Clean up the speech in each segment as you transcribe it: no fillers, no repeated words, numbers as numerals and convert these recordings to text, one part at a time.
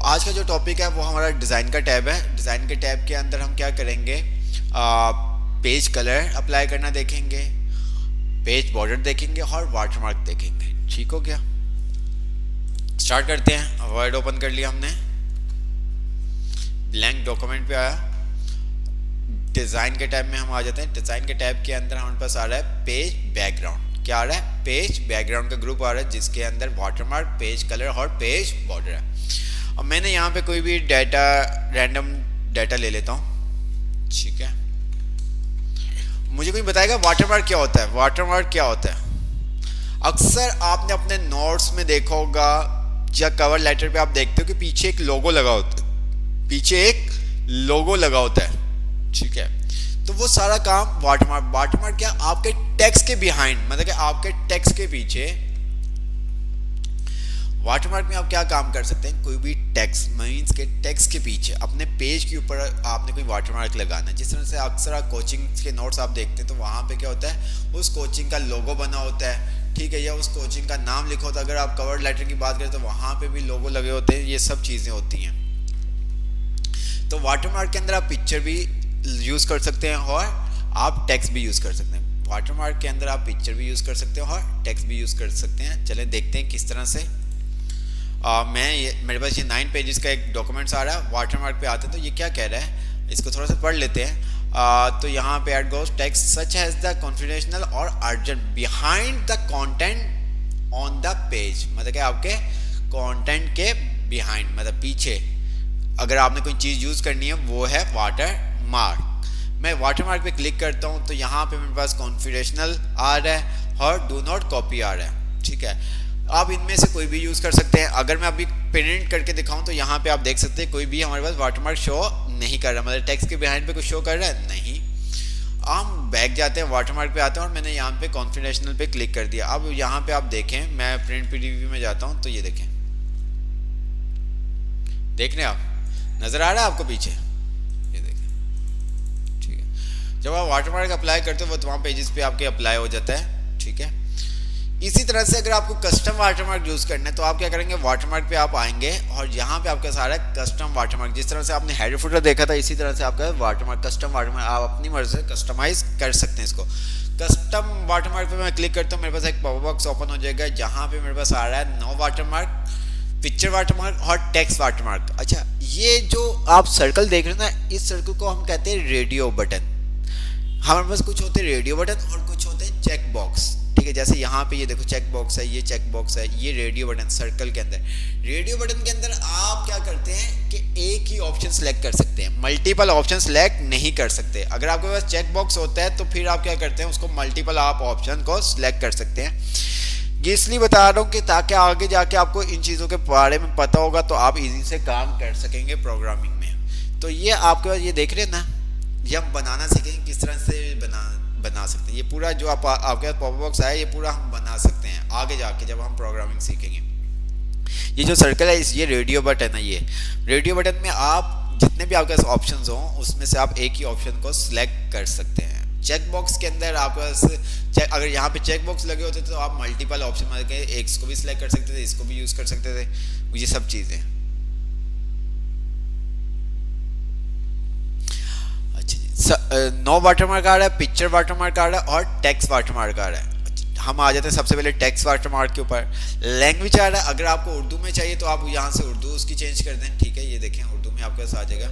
आज का जो टॉपिक है वो हमारा डिज़ाइन का टैब है। डिज़ाइन के टैब के अंदर हम क्या करेंगे, पेज कलर अप्लाई करना देखेंगे, पेज बॉर्डर देखेंगे और वाटरमार्क देखेंगे। ठीक हो गया, स्टार्ट करते हैं। वर्ड ओपन कर लिया हमने, ब्लैंक डॉक्यूमेंट पे आया। डिज़ाइन के टैब में हम आ जाते हैं। डिज़ाइन के टैब के अंदर हमारे पास आ रहा है पेज बैकग्राउंड। क्या आ रहा है? पेज बैकग्राउंड का ग्रुप आ रहा है जिसके अंदर वाटरमार्क, पेज कलर और पेज बॉर्डर है। अब मैंने यहाँ पे कोई भी डाटा, रैंडम डाटा ले लेता हूँ। ठीक है, मुझे कोई बताएगा वाटरमार्क क्या होता है? वाटरमार्क क्या होता है? अक्सर आपने अपने नोट्स में देखा होगा या कवर लेटर पे आप देखते हो कि पीछे एक लोगो लगा होता है, पीछे एक लोगो लगा होता है। ठीक है, तो वो सारा काम वाटरमार्क। वाटरमार्क क्या? आपके टेक्स्ट के बिहाइंड, मतलब कि आपके टेक्स्ट के पीछे वाटरमार्क में आप क्या काम कर सकते हैं? कोई भी टेक्स्ट मीन्स के टेक्स्ट के पीछे अपने पेज के ऊपर आपने कोई वाटरमार्क लगाना है। जिस तरह से अक्सर आप कोचिंग के नोट्स आप देखते हैं तो वहाँ पे क्या होता है, उस कोचिंग का लोगो बना होता है। ठीक है, या उस कोचिंग का नाम लिखा होता है। अगर आप कवर लेटर की बात करें तो वहाँ पे भी लोगो लगे होते हैं। ये सब चीज़ें होती हैं। तो वाटरमार्क के अंदर आप पिक्चर भी यूज़ कर सकते हैं और आप टेक्स्ट भी यूज़ कर सकते हैं। वाटरमार्क के अंदर आप पिक्चर भी यूज़ कर सकते हैं और टेक्स्ट भी यूज़ कर सकते हैं। चले देखते हैं किस तरह से। मेरे पास ये 9 पेजेस का एक डॉक्यूमेंट्स आ रहा है। वाटरमार्क पे आते हैं तो ये क्या कह रहा है, इसको थोड़ा सा पढ़ लेते हैं। तो यहाँ पे at goes text such has the confidential और urgent behind the content on the page. मतलब कि आपके कंटेंट के बिहाइंड, मतलब पीछे अगर आपने कोई चीज़ यूज़ करनी है वो है वाटरमार्क। मैं वाटरमार्क पे क्लिक करता हूँ तो यहाँ पे मेरे पास कॉन्फिडेंशियल आ रहा है और डू नॉट कॉपी आ रहा है। ठीक है, आप इनमें से कोई भी यूज़ कर सकते हैं। अगर मैं अभी प्रिंट करके दिखाऊं तो यहाँ पे आप देख सकते हैं कोई भी हमारे पास वाटरमार्क शो नहीं कर रहा, मतलब टेक्स्ट के बिहाइंड पे कुछ शो कर रहा है नहीं। हम बैक जाते हैं, वाटरमार्क पे आते हैं और मैंने यहाँ पे कॉन्फिडेंशियल पे क्लिक कर दिया। अब यहाँ पे आप देखें, मैं प्रिंट प्रीव्यू में जाता हूँ तो ये देखें, देख रहे हैं आप, नज़र आ रहा है आपको पीछे, ये देखें। ठीक है, जब आप वाटरमार्क अप्लाई करते हो वो तमाम पेजेस पे आपके अप्लाई हो जाता है। ठीक है, इसी तरह से अगर आपको कस्टम वाटरमार्क यूज़ करना है तो आप क्या करेंगे, वाटरमार्क पे आप आएंगे और यहाँ पे आपका सारा कस्टम वाटरमार्क, जिस तरह से आपने हेडर फुटर देखा था इसी तरह से आपका वाटरमार्क, कस्टम वाटरमार्क आप अपनी मर्जी से कस्टमाइज कर सकते हैं इसको। कस्टम वाटरमार्क पे मैं क्लिक करता हूँ, मेरे पास एक पॉपअप बॉक्स ओपन हो जाएगा जहाँ पे मेरे पास आ रहा है नो वाटरमार्क, पिक्चर वाटरमार्क और टेक्स्ट वाटरमार्क। अच्छा, ये जो आप सर्कल देख रहे हैं ना, इस सर्कल को हम कहते हैं रेडियो बटन। हमारे पास कुछ होते हैं रेडियो बटन और कुछ होते हैं चेक बॉक्स। ठीक है, जैसे यहाँ पे ये देखो चेक बॉक्स है, ये चेक बॉक्स है, ये रेडियो बटन सर्कल के अंदर। रेडियो बटन के अंदर आप क्या करते हैं कि एक ही ऑप्शन सेलेक्ट कर सकते हैं, मल्टीपल ऑप्शन सेलेक्ट नहीं कर सकते। अगर आपके पास चेक बॉक्स होता है तो फिर आप क्या करते हैं, उसको मल्टीपल आप ऑप्शन को सिलेक्ट कर सकते हैं। ये इसलिए बता रहा हूँ कि ताकि आगे जाके आपको इन चीज़ों के बारे में पता होगा तो आप इजी से काम कर सकेंगे प्रोग्रामिंग में। तो ये आपके पास ये देख रहे हैं ना, ये हम बनाना सीखेंगे किस तरह से बना सकते हैं। ये पूरा जो आपके पास पॉपअप बॉक्स है ये पूरा हम बना सकते हैं आगे जाके जब हम प्रोग्रामिंग सीखेंगे। ये जो सर्कल है ये रेडियो बटन है। ये रेडियो बटन में आप जितने भी आपके पास ऑप्शंस हों उसमें से आप एक ही ऑप्शन को सिलेक्ट कर सकते हैं। चेक बॉक्स के अंदर आपके पास अगर यहाँ पे चेक बॉक्स लगे होते तो आप मल्टीपल ऑप्शन मतलब एक इसको भी सिलेक्ट कर सकते थे, इसको भी यूज़ कर सकते थे, ये सब चीज़ें। नो वाटरमार्क आ रहा है, पिक्चर वाटरमार्क आ रहा है और टेक्स्ट वाटरमार्क आ रहा है। हम आ जाते हैं सबसे पहले टेक्स्ट वाटरमार्क के ऊपर। लैंग्वेज आ रहा है, अगर आपको उर्दू में चाहिए तो आप यहाँ से उर्दू उसकी चेंज कर दें। ठीक है, ये देखें उर्दू में आपके पास आ जाएगा।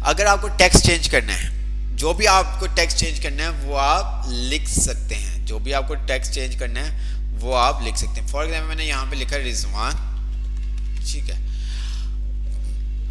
अगर आपको टेक्स्ट चेंज करना है, जो भी आपको टेक्स्ट चेंज करना है वो आप लिख सकते हैं, जो भी आपको टेक्स्ट चेंज करना है वो आप लिख सकते हैं। फॉर एग्जाम्पल मैंने यहाँ पे लिखा रिजवान। ठीक है,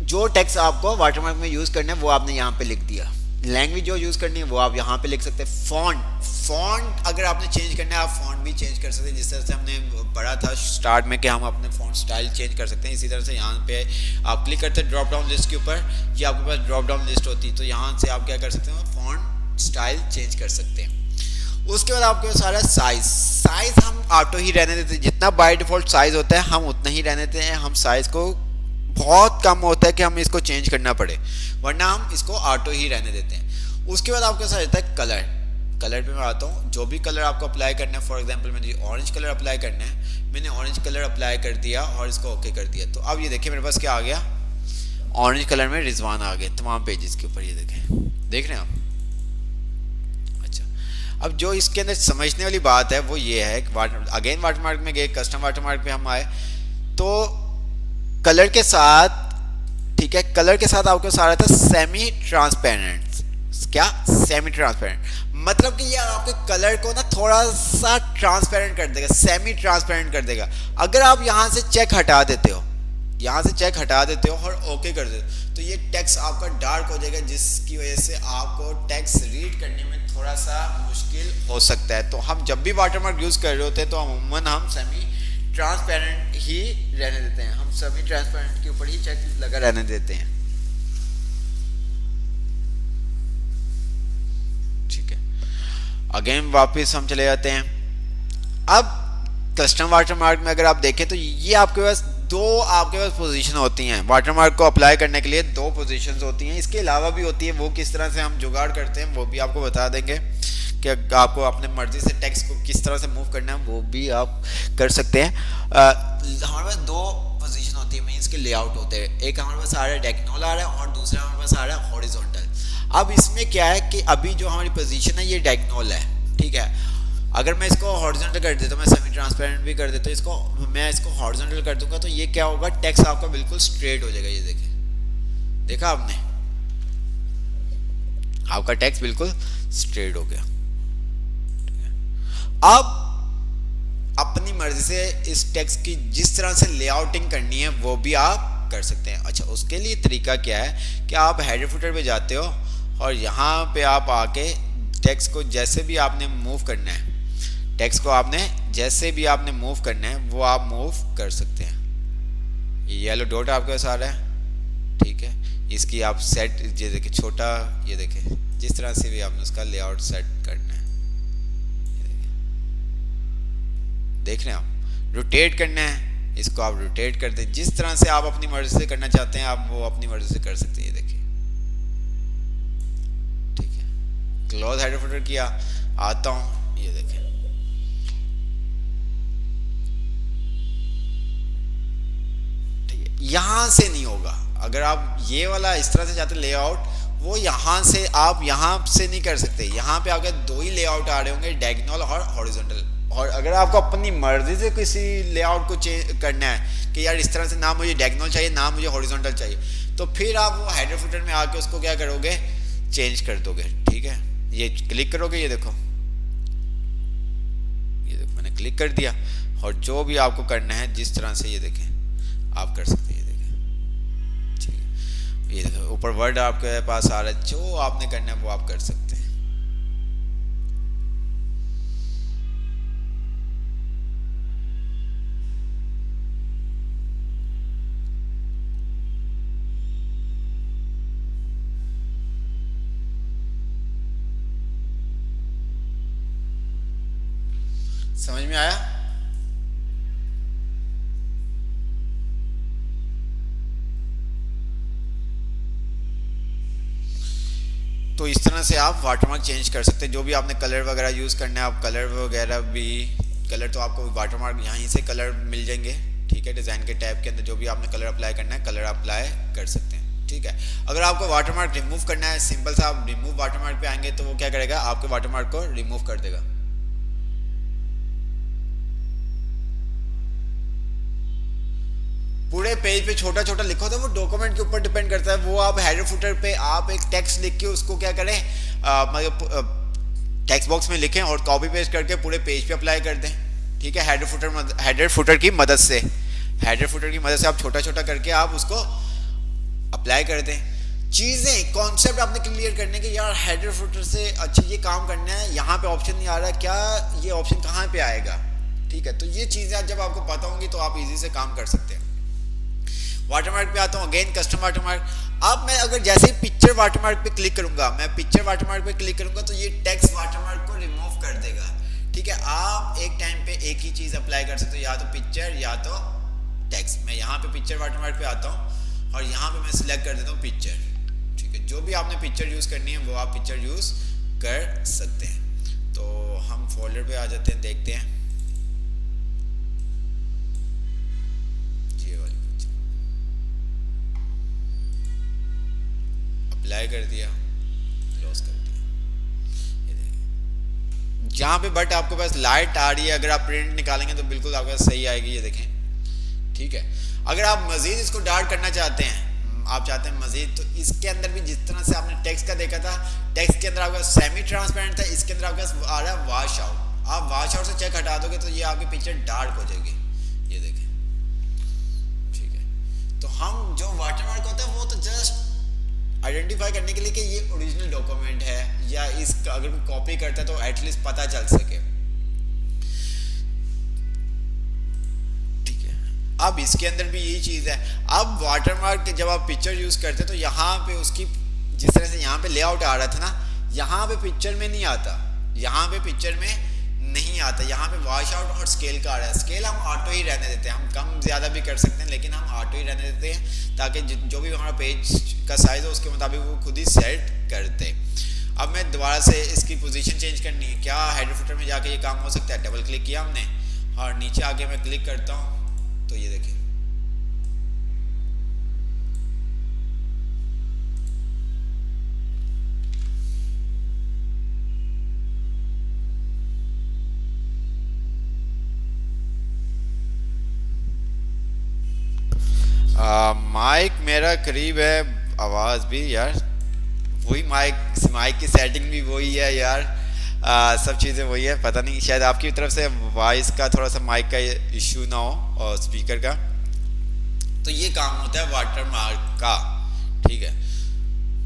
जो टेक्स्ट आपको वाटरमार्क में यूज़ करना है वो आपने यहाँ पे लिख दिया। लैंग्वेज जो यूज़ करनी है वो आप यहाँ पे लिख सकते हैं। फॉन्ट अगर आपने चेंज करना है आप फॉन्ट भी चेंज कर सकते हैं, जिस तरह से हमने पढ़ा था स्टार्ट में कि हम अपने फॉन्ट स्टाइल चेंज कर सकते हैं। इसी तरह से यहाँ पे आप क्लिक करते हैं ड्रॉप डाउन लिस्ट के ऊपर, ये आपके पास ड्रॉप डाउन लिस्ट होती है तो यहाँ से आप क्या कर सकते हैं, फॉन्ट स्टाइल चेंज कर सकते हैं। उसके बाद आपके पास सारा साइज़ हम ऑटो ही रहने देते हैं, जितना बाय डिफ़ॉल्ट साइज़ होता है हम उतना ही रहने देते हैं। हम साइज़ को बहुत कम होता है कि हम इसको चेंज करना पड़े, वरना हम इसको ऑटो ही रहने देते हैं। उसके बाद आपके साथ रहता है कलर। कलर पे मैं आता हूँ, जो भी कलर आपको अप्लाई करना है, फॉर एग्जांपल मैंने ऑरेंज कलर अप्लाई करना है, मैंने ऑरेंज कलर अप्लाई कर दिया और इसको ओके कर दिया। तो अब ये देखिए मेरे पास क्या आ गया, ऑरेंज कलर में रिजवान आ गए तमाम पेजेस के ऊपर, ये देखें, देख रहे हैं आप। अच्छा, अब जो इसके अंदर समझने वाली बात है वो ये है कि अगेन वाटरमार्क में गए, कस्टम वाटरमार्क पे हम आए, तो कलर के साथ, ठीक है, कलर के साथ आपको सारा था सेमी ट्रांसपेरेंट। क्या सेमी ट्रांसपेरेंट मतलब कि ये आपके कलर को ना थोड़ा सा ट्रांसपेरेंट कर देगा, सेमी ट्रांसपेरेंट कर देगा। अगर आप यहाँ से चेक हटा देते हो, यहाँ से चेक हटा देते हो और ओके कर देते हो, तो ये टेक्स्ट आपका डार्क हो जाएगा, जिसकी वजह से आपको टेक्स्ट रीड करने में थोड़ा सा मुश्किल हो सकता है। तो हम जब भी वाटरमार्क यूज़ कर रहे होते हैं तो अमूमन हम सेमी ट्रांसपेरेंट ही रहने देते हैं, हम सेमी ट्रांसपेरेंट के ऊपर ही चेक लगा रहने देते हैं। ठीक है, अगेन वापस हम चले जाते हैं। अब कस्टम वाटरमार्क में अगर आप देखें तो ये आपके पास आपके पास पोजीशन होती हैं, वाटरमार्क को अप्लाई करने के लिए 2 पोजीशंस होती हैं। इसके अलावा भी होती है, वो किस तरह से हम जुगाड़ करते हैं वो भी आपको बता देंगे कि आपको अपने मर्जी से टेक्स्ट को किस तरह से मूव करना है वो भी आप कर सकते हैं। हमारे पास 2 पोजीशन होती है, मीन्स के लेआउट होते हैं। एक हमारे पास आ रहा है डायगोनल आ रहा है और दूसरा हमारे पास आ रहा है हॉरिजॉन्टल। अब इसमें क्या है कि अभी जो हमारी पोजीशन है ये डायगोनल है, ठीक है। अगर मैं इसको हॉरिजॉन्टल कर देता हूँ, मैं सेमी ट्रांसपेरेंट भी कर देता हूँ इसको, मैं इसको हॉरिजॉन्टल कर दूंगा तो ये क्या होगा, टेक्स्ट आपका बिल्कुल स्ट्रेट हो जाएगा। ये देखिए, देखा आपने, आपका टेक्स्ट बिल्कुल स्ट्रेट हो गया। अब अपनी मर्जी से इस टेक्स्ट की जिस तरह से लेआउटिंग करनी है वो भी आप कर सकते हैं। अच्छा, उसके लिए तरीका क्या है कि आप हेडर फुटर पे जाते हो और यहाँ पे आप आके टेक्स्ट को जैसे भी आपने मूव करना है, टेक्स्ट को आपने जैसे भी आपने मूव करना है वो आप मूव कर सकते हैं। ये येलो डॉट आपके पास आ रहा है, ठीक है, इसकी आप सेट, ये देखिए छोटा, ये देखिए जिस तरह से भी आपने उसका लेआउट सेट करना है, देख रहे हैं आप, रोटेट करना है, इसको आप रोटेट कर दें, जिस तरह से आप अपनी मर्जी से करना चाहते हैं आप वो अपनी मर्जी से कर सकते हैं। ये देखिए, ठीक है, क्लोज हेडर फुटर किया, आता हूं, ये देखें, ठीक है, यहां से नहीं होगा। अगर आप ये वाला इस तरह से चाहते लेआउट, वो यहां से आप यहां से नहीं कर सकते। यहां पे आपके 2 ही लेआउट आ रहे होंगे, डायगोनल और हॉरिजॉन्टल। और अगर आपको अपनी मर्जी से किसी लेआउट को चेंज करना है कि यार इस तरह से ना मुझे डायगोनल चाहिए ना मुझे हॉरिजॉन्टल चाहिए, तो फिर आप वो हेडर फुटर में आके उसको क्या करोगे, चेंज कर दोगे। ठीक है, ये क्लिक करोगे, ये देखो मैंने क्लिक कर दिया, और जो भी आपको करना है जिस तरह से ये देखें आप कर सकते हैं। ये देखें, ठीक है, ये देखो ऊपर वर्ड आपके पास आ रहा है, जो आपने करना है वो आप कर सकते हैं। समझ में आया? तो इस तरह से आप वाटरमार्क चेंज कर सकते हैं। जो भी आपने कलर वगैरह यूज़ करना है आप कलर वगैरह भी, कलर तो आपको वाटरमार्क यहीं से कलर मिल जाएंगे। ठीक है, डिज़ाइन के टैब के अंदर जो भी आपने कलर अप्लाई करना है कलर अप्लाई कर सकते हैं। ठीक है, अगर आपको वाटरमार्क रिमूव करना है, सिंपल सा आप रिमूव वाटरमार्क पे आएंगे तो वो क्या करेगा, आपके वाटरमार्क को रिमूव कर देगा। पूरे पेज पे छोटा छोटा लिखो तो वो डॉक्यूमेंट के ऊपर डिपेंड करता है। वो आप हेडर फुटर पे आप एक टेक्स्ट लिख के उसको क्या करें, टेक्स्ट बॉक्स में लिखें और कॉपी पेस्ट करके पूरे पेज पे अप्लाई कर दें। ठीक है, हेडर फुटर की मदद से, हेडर फुटर की मदद से आप छोटा छोटा करके आप उसको अप्लाई कर दें। चीज़ें कॉन्सेप्ट आपने क्लियर करने के, यार हेडर फुटर से अच्छा ये काम करना है, यहाँ पे ऑप्शन नहीं आ रहा, क्या ये ऑप्शन कहाँ पे आएगा। ठीक है, तो ये चीज़ें जब आपको पता होंगी तो आप इजी से काम कर सकते हैं। वाटरमार्क पे आता हूँ, अगेन कस्टम वाटरमार्क। अब मैं अगर जैसे पिक्चर वाटरमार्क पे क्लिक करूंगा, मैं पिक्चर वाटरमार्क पे क्लिक करूंगा तो ये टेक्स्ट वाटरमार्क को रिमूव कर देगा। ठीक है, आप एक टाइम पे एक ही चीज़ अप्लाई कर सकते हो, या तो पिक्चर या तो टेक्स्ट। मैं यहाँ पे पिक्चर वाटरमार्क पे आता हूँ और यहाँ पे मैं सिलेक्ट कर देता हूँ पिक्चर। ठीक है, जो भी आपने पिक्चर यूज़ करनी है वो आप पिक्चर यूज़ कर सकते हैं। हम फोल्डर पे आ जाते हैं, देखते हैं ये वाली पिक्चर अप्लाई कर दिया, क्लोज कर दिया, ये देखिए जहाँ पे बट आपके पास लाइट आ रही है, अगर आप प्रिंट निकालेंगे तो बिल्कुल आपके पास सही आएगी, ये देखें, ठीक है। अगर आप मजीद इसको डार्क करना चाहते हैं, आप चाहते हैं मजीद, तो इसके अंदर भी जिस तरह से आपने टेक्स्ट का देखा था, टेक्स्ट के अंदर आपका सेमी ट्रांसपेरेंट था, इसके अंदर आपका आ रहा है वॉश आउट। आप वॉश आउट से चेक हटा दोगे तो ये आपकी पिक्चर डार्क हो जाएगी, ये देखें, ठीक है। तो हम जो वाटरमार्क होता है वो तो जस्ट आइडेंटिफाई करने के लिए कि ये ओरिजिनल डॉक्यूमेंट है, या इस अगर कोई कॉपी करता है तो एटलीस्ट पता चल सके। अब इसके अंदर भी यही चीज़ है। अब वाटरमार्क जब आप पिक्चर यूज़ करते हैं तो यहाँ पे उसकी जिस तरह से यहाँ पे लेआउट आ रहा था ना, यहाँ पे पिक्चर में नहीं आता, यहाँ पे पिक्चर में नहीं आता, यहाँ पे वॉश आउट और स्केल का आ रहा है। स्केल हम ऑटो ही रहने देते हैं, हम कम ज़्यादा भी कर सकते हैं, लेकिन हम ऑटो ही रहने देते हैं ताकि जो भी हमारा पेज का साइज़ हो उसके मुताबिक वो खुद ही सेट करते। अब मैं दोबारा से इसकी पोजीशन चेंज करनी है, क्या हेडर फुटर में जाके ये काम हो सकता है? डबल क्लिक किया हमने और नीचे आके मैं क्लिक करता हूँ तो ये देखिए माइक मेरा करीब है, आवाज़ भी यार वही, माइक की सेटिंग भी वही है यार, सब चीज़ें वही है। पता नहीं शायद आपकी तरफ से वॉइस का थोड़ा सा माइक का इशू ना हो और स्पीकर का। तो ये काम होता है वाटरमार्क का, ठीक है।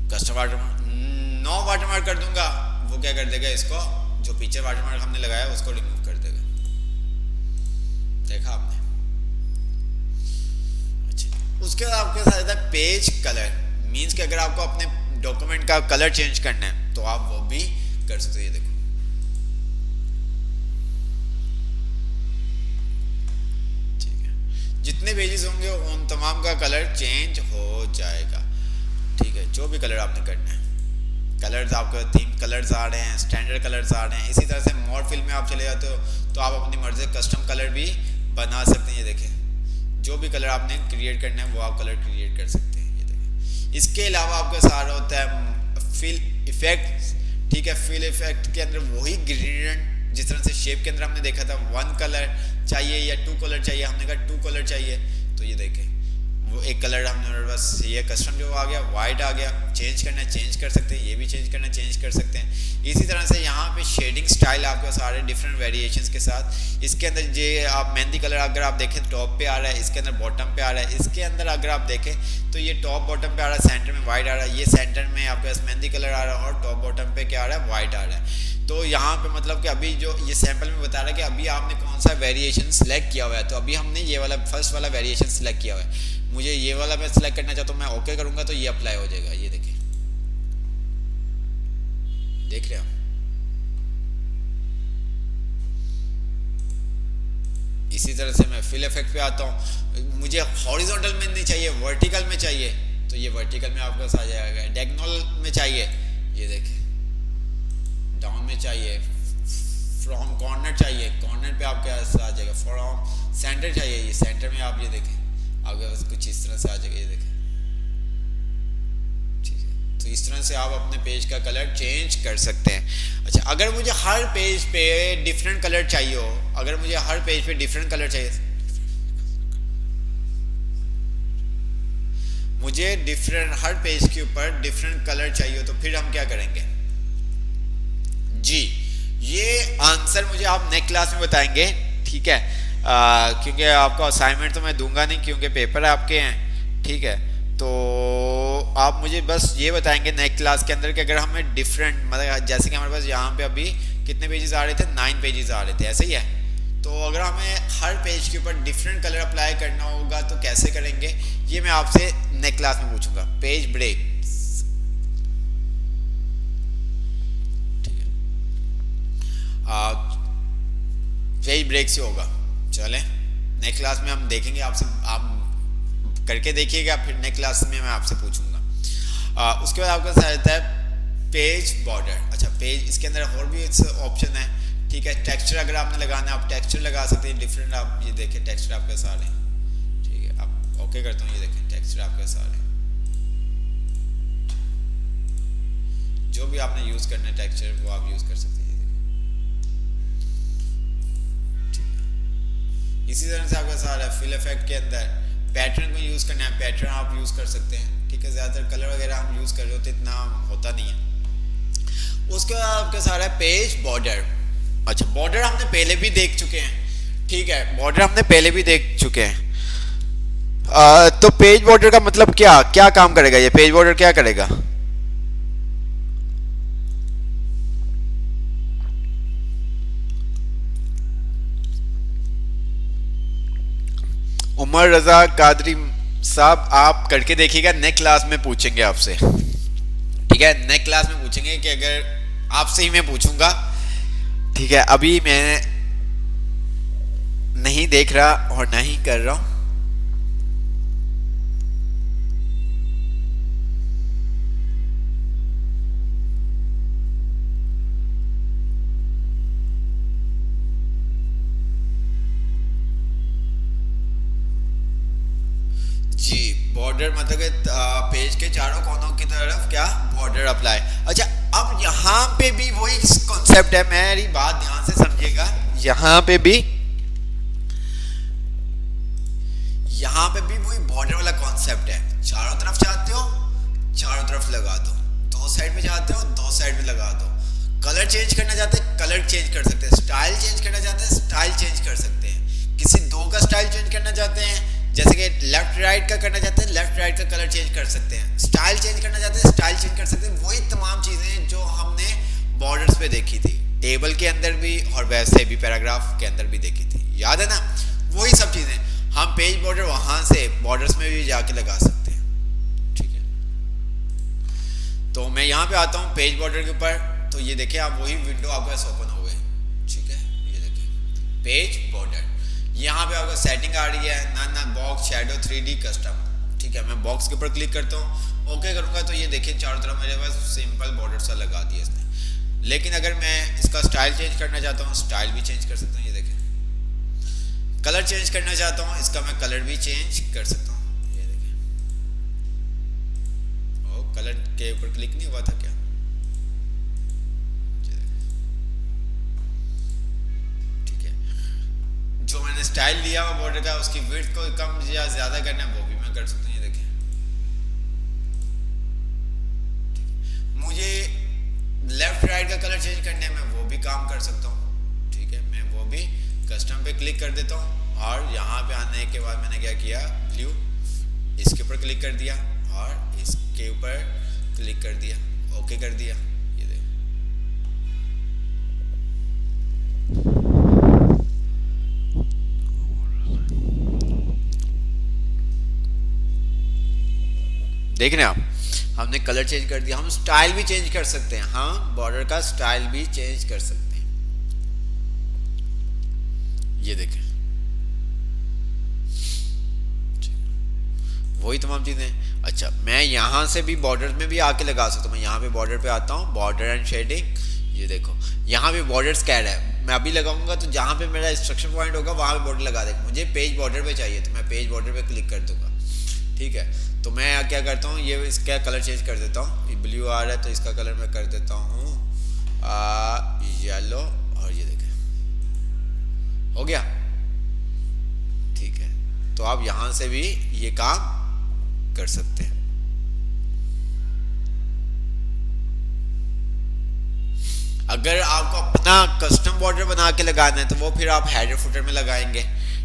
कस्टम वाटरमार्क, नो वाटरमार्क कर दूंगा, वो क्या कर देगा, इसको जो पीछे वाटरमार्क हमने लगाया उसको रिमूव कर देगा। देखा आपने? अच्छा, उसके बाद आपके साथ आता है पेज कलर, मीन्स कि अगर आपको अपने डॉक्यूमेंट का कलर चेंज करना है तो आप वो भी कर सकते हो। ये देखो, जितने पेजेस होंगे उन तमाम का कलर चेंज हो जाएगा, ठीक है। जो भी कलर आपने करना है, कलर्स आपके थीम कलर्स आ रहे हैं, स्टैंडर्ड कलर्स आ रहे हैं। इसी तरह से मोड फिल में आप चले जाते हो तो आप अपनी मर्जी कस्टम कलर भी बना सकते हैं। ये देखें, जो भी कलर आपने क्रिएट करना है वो आप कलर क्रिएट कर सकते हैं। ये देखें, इसके अलावा आपका सारा होता है फिल इफेक्ट, ठीक है। फिल इफेक्ट के अंदर वही ग्रेडिएंट जिस तरह से शेप के अंदर हमने देखा था, 1 कलर चाहिए या 2 कलर चाहिए, हमने कहा 2 कलर चाहिए, तो ये देखें वो एक कलर हमने बस ये कस्टम जो आ गया वाइट आ गया। चेंज करना है चेंज कर सकते हैं, ये भी चेंज करना है चेंज कर सकते हैं। इसी तरह से यहाँ पे शेडिंग स्टाइल आपके सारे डिफरेंट वेरिएशंस के साथ, इसके अंदर ये आप मेहंदी कलर अगर आप देखें टॉप पे आ रहा है, इसके अंदर बॉटम पे आ रहा है। इसके अंदर अगर आप देखें तो ये टॉप बॉटम पे आ रहा है, सेंटर में वाइट आ रहा है, ये सेंटर में आपके पास मेहंदी कलर आ रहा है और टॉप बॉटम पे क्या आ रहा है, वाइट आ रहा है। तो यहाँ पे मतलब कि अभी जो ये सैंपल में बता रहा है कि अभी आपने कौन सा वेरिएशन सिलेक्ट किया हुआ है, तो अभी हमने ये वाला फर्स्ट वाला वेरिएशन सिलेक्ट किया हुआ है। मुझे ये वाला मैं सिलेक्ट करना चाहता हूँ, मैं ओके करूँगा तो ये अप्लाई हो जाएगा। ये देखिए, देख रहे हो, इसी तरह से मैं फिल इफेक्ट पे आता हूँ। मुझे हॉरिजॉन्टल में नहीं चाहिए, वर्टिकल में चाहिए, तो ये वर्टिकल में आपके पास आ जाएगा। डायगोनल में चाहिए, ये देखिए, डाउन में चाहिए, फ्रॉम कॉर्नर चाहिए, कॉर्नर पे आपके पास आ जाएगा। फ्रॉम सेंटर चाहिए, ये सेंटर में आप ये देखें आपके पास कुछ इस तरह से आ जाएगा। ये देखें, ठीक है। तो इस तरह से आप अपने पेज का कलर चेंज कर सकते हैं। अच्छा, अगर मुझे हर पेज पे डिफरेंट कलर चाहिए हो, अगर मुझे हर पेज पे डिफरेंट कलर चाहिए, मुझे डिफरेंट हर पेज के ऊपर डिफरेंट कलर चाहिए, तो फिर हम क्या करेंगे जी? ये आंसर मुझे आप नेक्स्ट क्लास में बताएंगे, ठीक है। क्योंकि आपको असाइनमेंट तो मैं दूंगा नहीं क्योंकि पेपर आपके हैं, ठीक है। तो आप मुझे बस ये बताएंगे नेक्स्ट क्लास के अंदर कि अगर हमें डिफरेंट, मतलब जैसे कि हमारे पास यहाँ पे अभी कितने पेजेस आ रहे थे, 9 पेजेस आ रहे थे, ऐसे ही है। तो अगर हमें हर पेज के ऊपर डिफरेंट कलर अप्लाई करना होगा तो कैसे करेंगे, ये मैं आपसे नेक्स्ट क्लास में पूछूंगा। पेज ब्रेक, पेज ब्रेक से होगा। चलें, नेक्स्ट क्लास में हम देखेंगे, आपसे आप करके देखिएगा, फिर नेक्स्ट क्लास में मैं आपसे पूछूंगा। उसके बाद आपका साथ आता है पेज बॉर्डर। अच्छा, पेज, इसके अंदर और भी ऑप्शन है, ठीक है। टेक्सचर अगर आपने लगाना है आप टेक्सचर लगा सकते हैं डिफरेंट। आप ये देखें टेक्सचर आपके सारे, ठीक है। आप ओके करता हूँ, ये देखें टेक्सचर आपके सारे, जो भी आपने यूज करना है टेक्सचर वो आप यूज कर सकते हैं, ये देखें, ठीक है। इसी तरह से आपका सारा फिल इफेक्ट के अंदर पैटर्न को यूज करना है, पैटर्न आप यूज कर सकते हैं, ठीक है। ज्यादातर कलर वगैरह हम यूज कर रहे होते, इतना होता नहीं है। उसके बाद आपका सारा पेज बॉर्डर। अच्छा, बॉर्डर हमने पहले भी देख चुके हैं, ठीक है, बॉर्डर हमने पहले भी देख चुके हैं। तो पेज बॉर्डर का मतलब क्या क्या काम करेगा, ये पेज बॉर्डर क्या करेगा? उमर रजा कादरी साहब आप करके देखिएगा, नेक्स्ट क्लास में पूछेंगे आपसे, ठीक है। नेक्स्ट क्लास में पूछेंगे कि अगर आपसे ही मैं पूछूंगा, ठीक है। अभी मैं नहीं देख रहा और नहीं कर रहा हूं। जी, बॉर्डर मतलब कि पेज के चारों कोनों की तरफ क्या बॉर्डर अप्लाई। अच्छा, अब यहाँ पे भी वही कॉन्सेप्ट है, मेरी बात ध्यान से समझिएगा। यहाँ पे भी वही बॉर्डर वाला कॉन्सेप्ट है। चारों तरफ चाहते हो चारों तरफ लगा दो, दो साइड पे चाहते हो दो साइड पे लगा दो। कलर चेंज करना चाहते हैं कलर चेंज कर सकते हैं, स्टाइल चेंज करना चाहते हैं स्टाइल चेंज कर सकते हैं। किसी दो का स्टाइल चेंज करना चाहते हैं, जैसे कि लेफ्ट राइट का करना चाहते हैं लेफ्ट राइट का कलर चेंज कर सकते हैं, स्टाइल चेंज करना चाहते हैं स्टाइल चेंज कर सकते हैं। वही तमाम चीजें जो हमने बॉर्डर्स पे देखी थी, टेबल के अंदर भी और वैसे भी पैराग्राफ के अंदर भी देखी थी, याद है ना? वही सब चीजें हम पेज बॉर्डर वहां से बॉर्डर्स में भी जाके लगा सकते हैं, ठीक है। तो मैं यहाँ पे आता हूँ पेज बॉर्डर के ऊपर, तो ये देखिए आप वही विंडो आपके पास ओपन हो गए, ठीक है। ये देखिए पेज बॉर्डर, यहाँ पे आपको सेटिंग आ रही है ना बॉक्स शैडो 3D कस्टम, ठीक है। मैं बॉक्स के ऊपर क्लिक करता हूँ, ओके करूँगा तो ये देखिए चारों तरफ मेरे पास सिंपल बॉर्डर सा लगा दिया इसने। लेकिन अगर मैं इसका स्टाइल चेंज करना चाहता हूँ स्टाइल भी चेंज कर सकता हूँ, ये देखें। कलर चेंज करना चाहता हूँ इसका मैं कलर भी चेंज कर सकता हूँ, ये देखें। ओ, कलर के ऊपर क्लिक नहीं हुआ था क्या? जो मैंने स्टाइल लिया हुआ बॉर्डर का उसकी विड्थ को कम या ज्यादा करना है वो भी मैं कर सकता हूँ, ये देखिए। मुझे लेफ्ट राइट का कलर चेंज करने में वो भी काम कर सकता हूँ, ठीक है। मैं वो भी कस्टम पे क्लिक कर देता हूँ और यहाँ पे आने के बाद मैंने क्या किया, ब्लू इसके ऊपर क्लिक कर दिया और इसके ऊपर क्लिक कर दिया, ओके कर दिया, ये देखिए। देख रहे हैं आप, हमने कलर चेंज कर दिया। हम स्टाइल भी चेंज कर सकते हैं, हाँ बॉर्डर का स्टाइल भी चेंज कर सकते हैं, ये देखें। वही तमाम चीजें। अच्छा, मैं यहां से भी बॉर्डर में भी आके लगा सकता हूँ। मैं यहाँ पे बॉर्डर पे आता हूँ, बॉर्डर एंड शेडिंग, ये देखो यहाँ पे बॉर्डर्स कह रहा है। मैं अभी लगाऊंगा तो जहाँ पे मेरा इंस्ट्रक्शन पॉइंट होगा वहां पे बॉर्डर लगा देगा। मुझे पेज बॉर्डर पे चाहिए तो मैं पेज बॉर्डर पे क्लिक कर दूंगा, ठीक है। तो मैं क्या करता हूँ, ये इसका कलर चेंज कर देता हूँ। ब्लू आ रहा है तो इसका कलर मैं कर देता हूँ येलो, और ये देखें हो गया, ठीक है। तो आप यहां से भी ये काम कर सकते हैं। अगर आपको अपना कस्टम बॉर्डर बना के लगाना है तो वो फिर आप हेडर फुटर में लगाएंगे,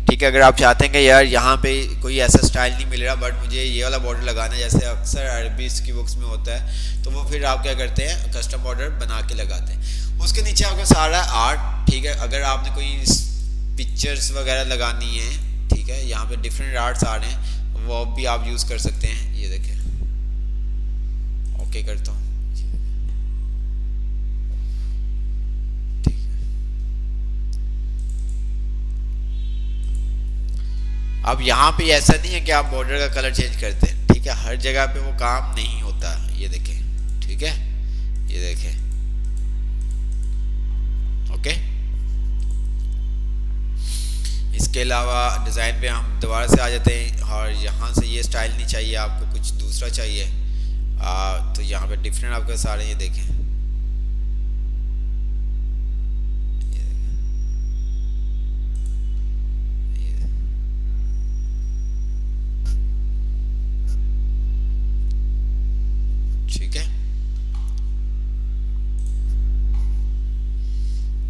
ठीक है। अगर आप चाहते हैं कि यार यहाँ पे कोई ऐसा स्टाइल नहीं मिल रहा बट मुझे ये वाला बॉर्डर लगाना है, जैसे अक्सर अरबी की बुक्स में होता है, तो वो फिर आप क्या करते हैं, कस्टम बॉर्डर बना के लगाते हैं। उसके नीचे आपका सारा आर्ट, ठीक है। अगर आपने कोई पिक्चर्स वगैरह लगानी है, ठीक है, यहाँ पे डिफरेंट आर्ट्स आ रहे हैं, वो भी आप यूज़ कर सकते हैं, ये देखें। ओके करता हूँ, अब यहाँ पे ऐसा नहीं है कि आप बॉर्डर का कलर चेंज करते हैं, ठीक है। हर जगह पे वो काम नहीं होता, ये देखें, ठीक है, ये देखें, ओके। इसके अलावा डिज़ाइन पे हम दोबारा से आ जाते हैं और यहाँ से ये स्टाइल नहीं चाहिए आपको, कुछ दूसरा चाहिए। तो यहाँ पे डिफरेंट आपके सारे ये देखें, ठीक है।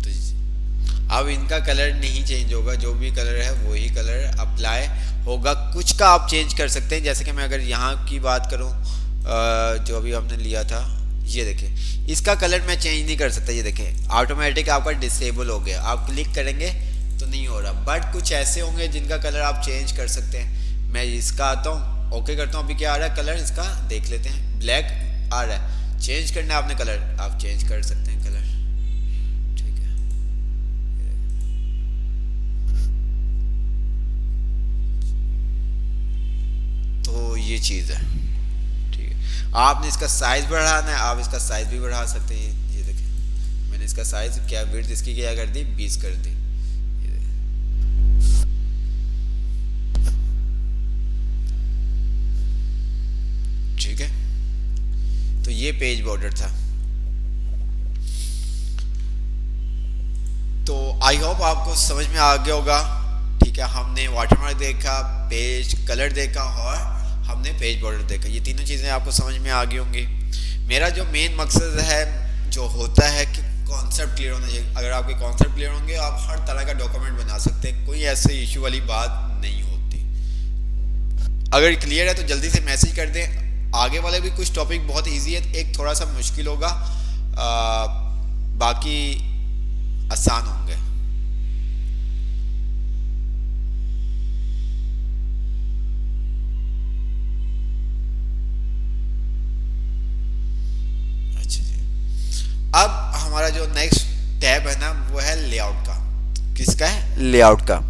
तो अब इनका कलर नहीं चेंज होगा, जो भी कलर है वही कलर अप्लाई होगा। कुछ का आप चेंज कर सकते हैं, जैसे कि मैं अगर यहाँ की बात करूँ, जो अभी हमने लिया था, ये देखें इसका कलर मैं चेंज नहीं कर सकता। ये देखें ऑटोमेटिक आपका डिसेबल हो गया, आप क्लिक करेंगे तो नहीं हो रहा। बट कुछ ऐसे होंगे जिनका कलर आप चेंज कर सकते हैं। मैं इसका आता हूँ, ओके करता हूँ। अभी क्या आ रहा है कलर इसका, देख लेते हैं, ब्लैक आ रहा है। चेंज करना है आपने कलर, आप चेंज कर सकते हैं कलर, ठीक है। तो ये चीज़ है, ठीक है। आपने इसका साइज बढ़ाना है, आप इसका साइज भी बढ़ा सकते हैं। ये देखें मैंने इसका साइज क्या, विड्थ इसकी क्या कर दी, 20 कर दी। ठीक है, तो ये पेज बॉर्डर था। तो आई होप आपको समझ में आ गया होगा, ठीक है। हमने वाटरमार्क देखा, पेज कलर देखा और हमने पेज बॉर्डर देखा। ये तीनों चीज़ें आपको समझ में आ गई होंगी। मेरा जो मेन मकसद है जो होता है कि कॉन्सेप्ट क्लियर होना चाहिए। अगर आपके कॉन्सेप्ट क्लियर होंगे आप हर तरह का डॉक्यूमेंट बना सकते हैं, कोई ऐसे इशू वाली बात नहीं होती। अगर क्लियर है तो जल्दी से मैसेज कर दें। आगे वाले भी कुछ टॉपिक बहुत इजी है, एक थोड़ा सा मुश्किल होगा, बाकी आसान होंगे। अच्छा जी, अब हमारा जो नेक्स्ट टैब है ना वो है लेआउट का। किसका है, लेआउट का।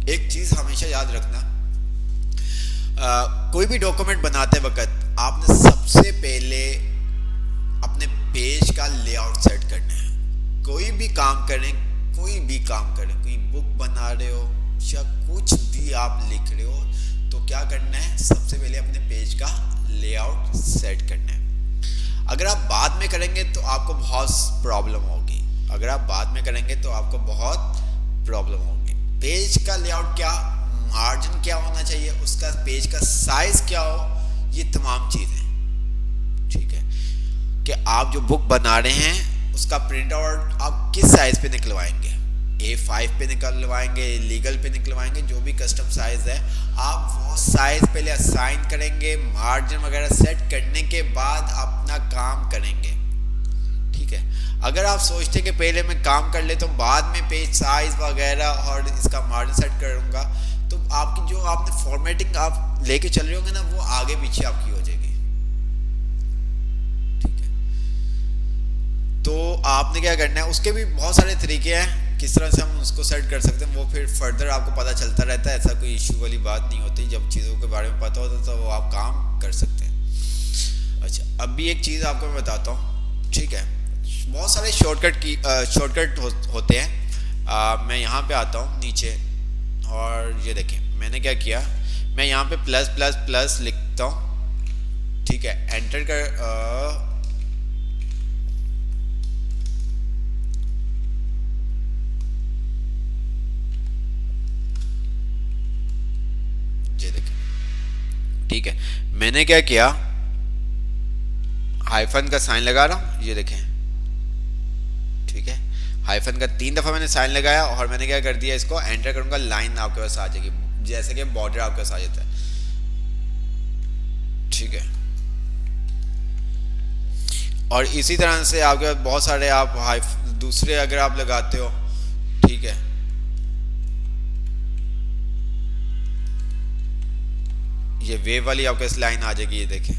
एक चीज हमेशा याद रखना, कोई भी डॉक्यूमेंट बनाते वक्त आपने सबसे पहले अपने पेज का लेआउट सेट करना है। कोई भी काम करें, कोई बुक बना रहे हो या कुछ भी आप लिख रहे हो, तो क्या करना है, सबसे पहले अपने पेज का लेआउट सेट करना है। अगर आप बाद में करेंगे तो आपको बहुत प्रॉब्लम होगी। पेज का लेआउट क्या, मार्जिन क्या होना चाहिए, उसका पेज का साइज क्या हो, ये तमाम चीजें, ठीक है। कि आप जो बुक बना रहे हैं उसका प्रिंट आउट आप किस साइज पे निकलवाएंगे, A5 पे निकलवाएंगे, लीगल पे निकलवाएंगे, जो भी कस्टम साइज है आप वो साइज पहले असाइन करेंगे। मार्जिन वगैरह सेट करने के बाद अपना काम करेंगे, ठीक है। अगर आप सोचते हैं कि पहले मैं काम कर लेता हूँ बाद में पेज साइज वगैरह और इसका मार्जिन सेट करूँगा, तो आपकी जो आपने फॉर्मेटिंग आप लेके चल रहे होंगे ना वो आगे पीछे आपकी हो जाएगी, ठीक है। तो आपने क्या करना है, उसके भी बहुत सारे तरीके हैं किस तरह से हम उसको सेट कर सकते हैं, वो फिर फर्दर आपको पता चलता रहता है। ऐसा कोई इशू वाली बात नहीं होती, जब चीज़ों के बारे में पता होता है तो वो आप काम कर सकते हैं। अच्छा, अभी एक चीज़ आपको मैं बताता हूँ, ठीक है। बहुत सारे शॉर्टकट होते हैं। मैं यहाँ पे आता हूँ नीचे और ये देखें मैंने क्या किया, मैं यहाँ पे प्लस प्लस प्लस लिखता हूँ, ठीक है। एंटर कर ये देखें, ठीक है। मैंने क्या किया, हाइफन का साइन लगा रहा हूँ, ये देखें, ठीक है। हाइफन का 3 दफा मैंने साइन लगाया और मैंने क्या कर दिया, इसको एंटर करूंगा, लाइन आपके पास आ जाएगी, जैसे कि बॉर्डर आपके पास आ जाता है, ठीक है। और इसी तरह से आपके पास बहुत सारे आप दूसरे अगर आप लगाते हो, ठीक है। ये वेव वाली आपके पास लाइन आ जाएगी, ये देखें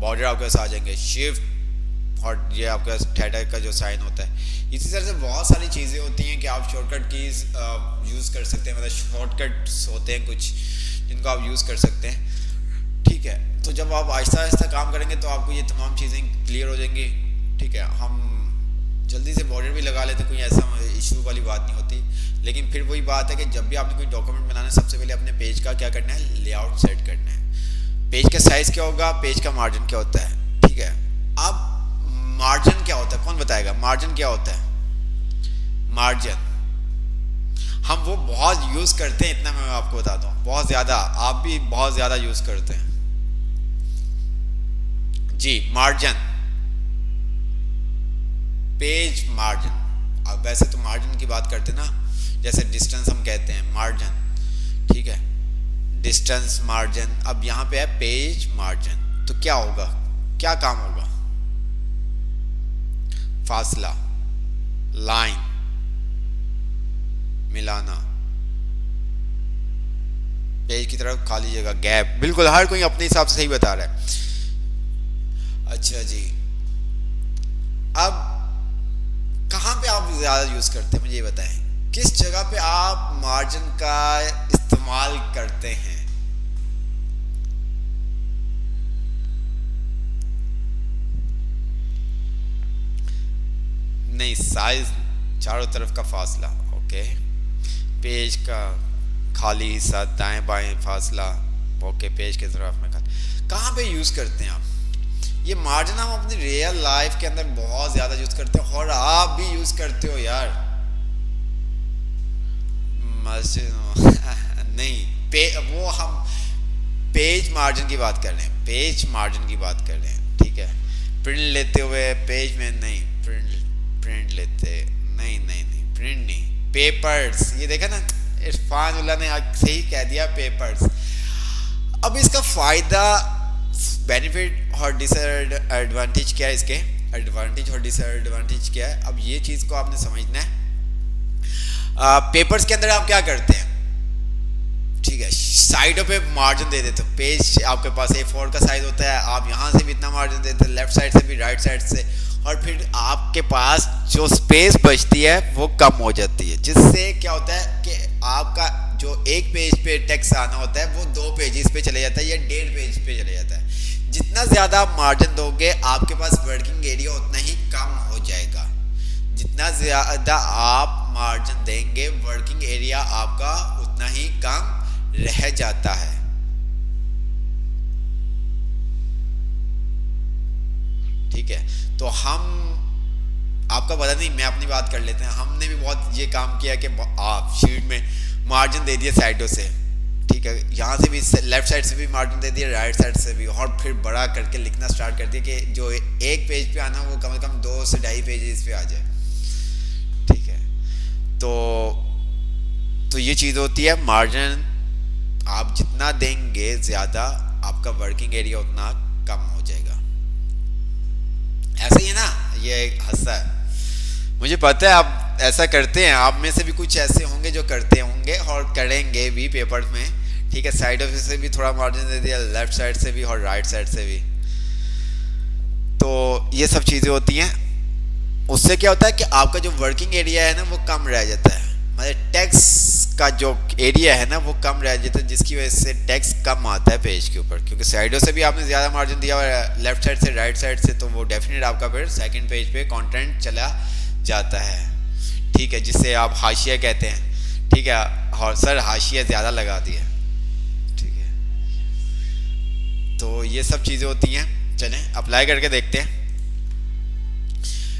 बॉर्डर आपके पास आ जाएंगे, शिफ्ट और ये आपका थीटा का जो साइन होता है। इसी तरह से बहुत सारी चीज़ें होती हैं कि आप शॉर्टकट कीज़ यूज़ कर सकते हैं, मतलब शॉर्टकट्स होते हैं कुछ जिनको आप यूज़ कर सकते हैं, ठीक है। तो जब आप आहिस्ता आहिस्ता काम करेंगे तो आपको ये तमाम चीज़ें क्लियर हो जाएंगी, ठीक है। हम जल्दी से बॉर्डर भी लगा लेते, कोई ऐसा इशू वाली बात नहीं होती, लेकिन फिर वही बात है कि जब भी आपने कोई डॉक्यूमेंट बनाना है सबसे पहले अपने पेज का क्या करना है, लेआउट सेट करना है। पेज का साइज क्या होगा, पेज का मार्जिन क्या होता है, ठीक है। अब मार्जिन क्या होता है, कौन बताएगा मार्जिन क्या होता है? मार्जिन हम वो बहुत यूज करते हैं, इतना मैं आपको बताता हूँ, बहुत ज्यादा, आप भी बहुत ज्यादा यूज करते हैं जी। Margin, page margin. अब वैसे तो मार्जिन की बात करते ना, जैसे डिस्टेंस हम कहते हैं मार्जिन, ठीक है, डिस्टेंस मार्जिन। अब यहाँ पे है पेज मार्जिन, तो क्या होगा, क्या काम होगा? फासला, लाइन, मिलाना, पेज की तरफ खाली जगह, गैप। बिल्कुल हर कोई अपने हिसाब से सही बता रहा है। अच्छा जी, अब कहाँ पे आप ज्यादा यूज करते हैं मुझे ये बताएं, किस जगह पे आप मार्जिन का इस्तेमाल करते हैं? नहीं, साइज, चारों तरफ का फासला, ओके। पेज का खाली हिस्सा, दाएं बाएं फासला, ओके, पेज की तरफ में खाली। कहाँ पे यूज करते हैं आप ये मार्जिन? हम अपनी रियल लाइफ के अंदर बहुत ज्यादा यूज करते हैं, और आप भी यूज करते हो यार। नहीं, वो हम पेज मार्जिन की बात कर रहे हैं, पेज मार्जिन की बात कर रहे हैं, ठीक है। प्रिंट लेते हुए पेज में नहीं, प्रिंट लेते नहीं, प्रिंट नहीं, पेपर्स। ये देखा ना, इरफान उल्ला ने सही कह दिया, पेपर्स। अब इसका फायदा, बेनिफिट और डिसएडवांटेज क्या है, इसके एडवांटेज और डिसएडवांटेज क्या है, अब ये चीज को आपने समझना है। पेपर्स के अंदर आप क्या करते हैं, ठीक है, साइडों पे मार्जिन दे देते हो। पेज आपके पास A4 का साइज होता है, आप यहाँ से भी इतना मार्जिन देते हैं, लेफ्ट साइड से भी, राइट साइड से, और फिर आपके पास जो स्पेस बचती है वो कम हो जाती है, जिससे क्या होता है कि आपका जो एक पेज पे टेक्स्ट आना होता है वो 2 पेजेस पे चले जाता है या 1.5 पेज पे चले जाता है। जितना ज्यादा आप मार्जिन दोगे आपके पास वर्किंग एरिया उतना ही कम हो जाएगा। जितना ज्यादा आप मार्जिन देंगे वर्किंग एरिया आपका उतना ही कम रह जाता है, ठीक है। तो हम, आपका पता नहीं, मैं अपनी बात कर लेते हैं, हमने भी बहुत ये काम किया कि आप शीट में मार्जिन दे दिए साइडों से, ठीक है, यहाँ से भी, लेफ्ट साइड से भी मार्जिन दे दिया, राइट साइड से भी, और फिर बड़ा करके लिखना स्टार्ट कर दिया कि जो एक पेज पे आना वो कम से कम 2 से 2.5 पेजेस पे आ जाए, ठीक है। तो ये चीज़ होती है, मार्जिन आप जितना देंगे ज़्यादा आपका वर्किंग एरिया उतना कम हो जाएगा। ऐसा ही है ना, ये हंसा है, मुझे पता है आप ऐसा करते हैं, आप में से भी कुछ ऐसे होंगे जो करते होंगे और करेंगे भी पेपर में, ठीक है। साइड ऑफ से भी थोड़ा मार्जिन दे दिया, लेफ्ट साइड से भी और राइट साइड से भी। तो ये सब चीज़ें होती हैं, उससे क्या होता है कि आपका जो वर्किंग एरिया है ना वो कम रह जाता है, मतलब टेक्स्ट का जो एरिया है ना वो कम रह जाता है, जिसकी वजह से टेक्स्ट कम आता है पेज के ऊपर, क्योंकि साइडों से भी आपने ज़्यादा मार्जिन दिया और लेफ्ट साइड से, राइट साइड से, तो वो डेफिनेट आपका फिर सेकंड पेज पे कंटेंट चला जाता है, ठीक है, जिससे आप हाशिया कहते हैं, ठीक है। और सर हाशिया ज़्यादा लगा दिया, ठीक है। तो ये सब चीज़ें होती हैं, चलें अप्लाई करके देखते हैं।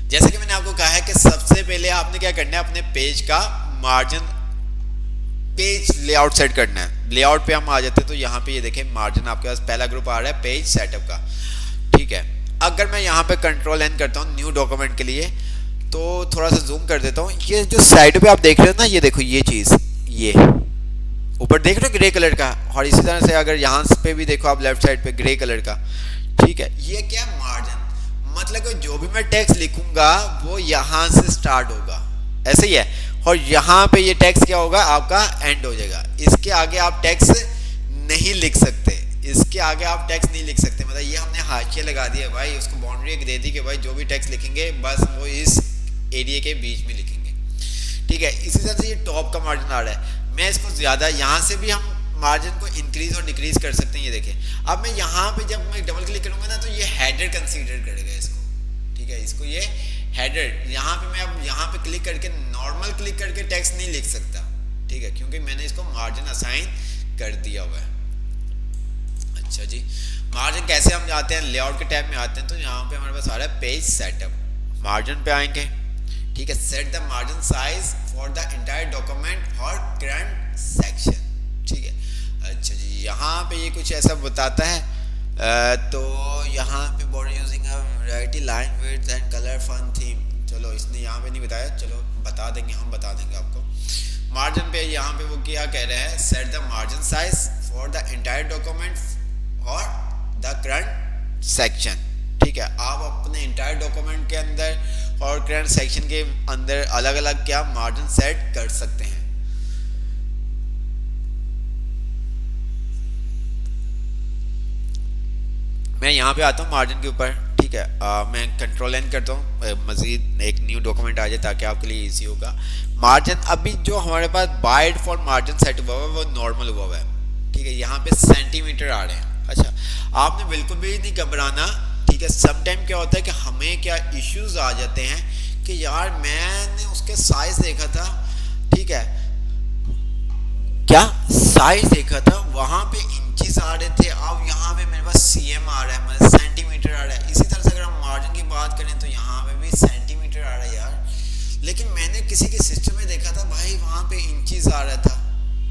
जैसे कि मैंने आपको कहा है कि सबसे पहले आपने क्या करना है, अपने पेज का मार्जिन, पेज लेआउट सेट करना है। लेआउट पे हम आ जाते हैं, तो यहाँ पे ये देखें मार्जिन आपके पास पहला ग्रुप आ रहा है पेज सेटअप का, ठीक है। अगर मैं यहाँ पे कंट्रोल एन करता हूँ न्यू डॉक्यूमेंट के लिए, तो थोड़ा सा जूम कर देता हूँ, ये जो साइड पे आप देख रहे हो ना, ये देखो ये चीज़, ये ऊपर देख रहे हो ग्रे कलर का, और इसी तरह से अगर यहाँ पे भी देखो आप लेफ्ट साइड पे ग्रे कलर का, ठीक है। ये क्या मार्जिन, मतलब कि जो भी मैं टेक्स्ट लिखूंगा वो यहाँ से स्टार्ट होगा, ऐसे ही है, और यहाँ पे ये टेक्स्ट क्या होगा आपका एंड हो जाएगा। इसके आगे आप टेक्स्ट नहीं लिख सकते, इसके आगे आप टेक्स्ट नहीं लिख सकते, मतलब ये हमने हाशिया लगा दिया भाई, उसको बाउंड्री दे दी कि भाई जो भी टेक्स्ट लिखेंगे बस वो इस एरिया के बीच में लिखेंगे, ठीक है। इसी तरह से ये टॉप का मार्जिन आ रहा है, मैं इसको ज़्यादा, यहाँ से भी हम मार्जिन को इंक्रीज और डिक्रीज कर सकते हैं, ये देखें। अब मैं यहाँ पे जब मैं डबल क्लिक करूँगा ना तो ये हेडर कंसीडर करेगा इसको, ठीक है, इसको ये हेडर यहाँ पे मैं अब यहाँ पे क्लिक करके नॉर्मल क्लिक करके टेक्स्ट नहीं लिख सकता, ठीक है, क्योंकि मैंने इसको मार्जिन असाइन कर दिया हुआ है। अच्छा जी, मार्जिन कैसे हम जाते हैं, लेआउट के टैब में आते हैं तो यहाँ पे हमारे पास आ रहा है पेज सेटअप, मार्जिन पे आएंगे, ठीक है, set the margin size for the entire document और करंट सेक्शन, ठीक है। अच्छा जी, यहाँ पे ये कुछ ऐसा बताता है, तो यहाँ पे border using variety line width and colour fun theme, चलो इसने यहाँ पे नहीं बताया, चलो बता देंगे, हम बता देंगे आपको। मार्जिन पे यहाँ पे वो क्या कह रहे हैं, set the margin size for the entire document और द करंट सेक्शन, ठीक है। आप अपने एंटायर डॉक्यूमेंट के अंदर और करंट सेक्शन के अंदर अलग अलग क्या मार्जिन सेट कर सकते हैं। मैं यहाँ पे आता हूँ मार्जिन के ऊपर, ठीक है, मैं कंट्रोल एन करता हूँ, मजीद एक न्यू डॉक्यूमेंट आ जाए ताकि आपके लिए इजी होगा। मार्जिन अभी जो हमारे पास बाय डिफॉल्ट मार्जिन सेट हुआ है वो नॉर्मल हुआ है, ठीक है, यहाँ पे सेंटीमीटर आ रहे हैं। अच्छा, आपने बिल्कुल भी नहीं घबराना, ठीक है। सम टाइम क्या होता है कि हमें क्या इश्यूज आ जाते हैं कि यार मैंने उसके साइज देखा था, ठीक है, क्या साइज देखा था, वहां पे इंचेस आ रहे थे, अब यहाँ पे मेरे पास सीएम आ रहा है, मतलब सेंटीमीटर आ रहा है। इसी तरह से अगर हम मार्जिन की बात करें तो यहाँ पे भी सेंटीमीटर आ रहा है यार, लेकिन मैंने किसी के सिस्टम में देखा था भाई वहां पे इंचेस आ रहा था,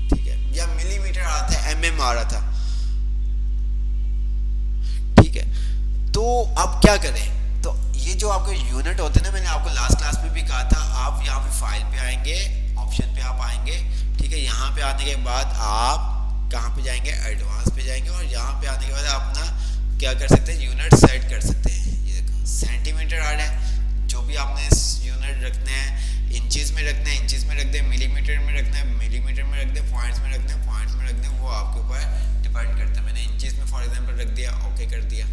ठीक है, या मिलीमीटर आ रहा था, एमएम आ रहा था, ठीक है। तो अब क्या करें, तो ये जो आपके यूनिट होते हैं ना, मैंने आपको लास्ट क्लास में भी कहा था, आप यहाँ पे फाइल पे आएंगे, ऑप्शन पे आप आएंगे, ठीक है, यहाँ पे आने के बाद आप कहाँ पे जाएंगे, एडवांस पे जाएंगे, और यहाँ पे आने के बाद आप अपना क्या कर सकते हैं, यूनिट सेट कर सकते हैं। ये देखो सेंटीमीटर आ रहा है, जो भी आपने यूनिट रखने हैं, इंचेस में रखना है इंचेस में रख दें, मिलीमीटर में रखना है मिलीमीटर में रख दें, पॉइंट्स में रखना है पॉइंट्स में रख दें, वो आपके ऊपर डिपेंड करता है। मैंने इंचेस में फॉर एग्जाम्पल रख दिया, ओके कर दिया।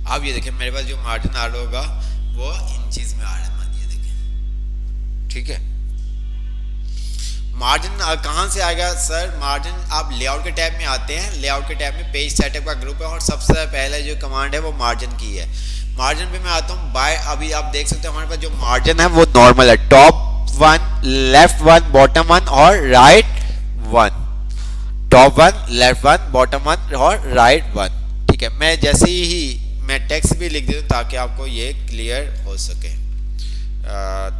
अब ये देखें मेरे पास जो मार्जिन आ रहा होगा वो इंचेस में आ रहा है, ये देखें, ठीक है। मार्जिन कहाँ से आएगा सर, मार्जिन आप लेआउट के टैब में आते हैं, लेआउट के टैब में पेज सेटअप का ग्रुप है और सबसे पहले जो कमांड है वो मार्जिन की है। मार्जिन पे मैं आता हूँ बाय, अभी आप देख सकते हैं हमारे पास जो मार्जिन है वो नॉर्मल है, top one, left one, bottom one और right one, top one, left one, bottom one और राइट वन, ठीक है। मैं जैसे ही मैं टेक्स्ट भी लिख देता हूँ ताकि आपको ये क्लियर हो सके,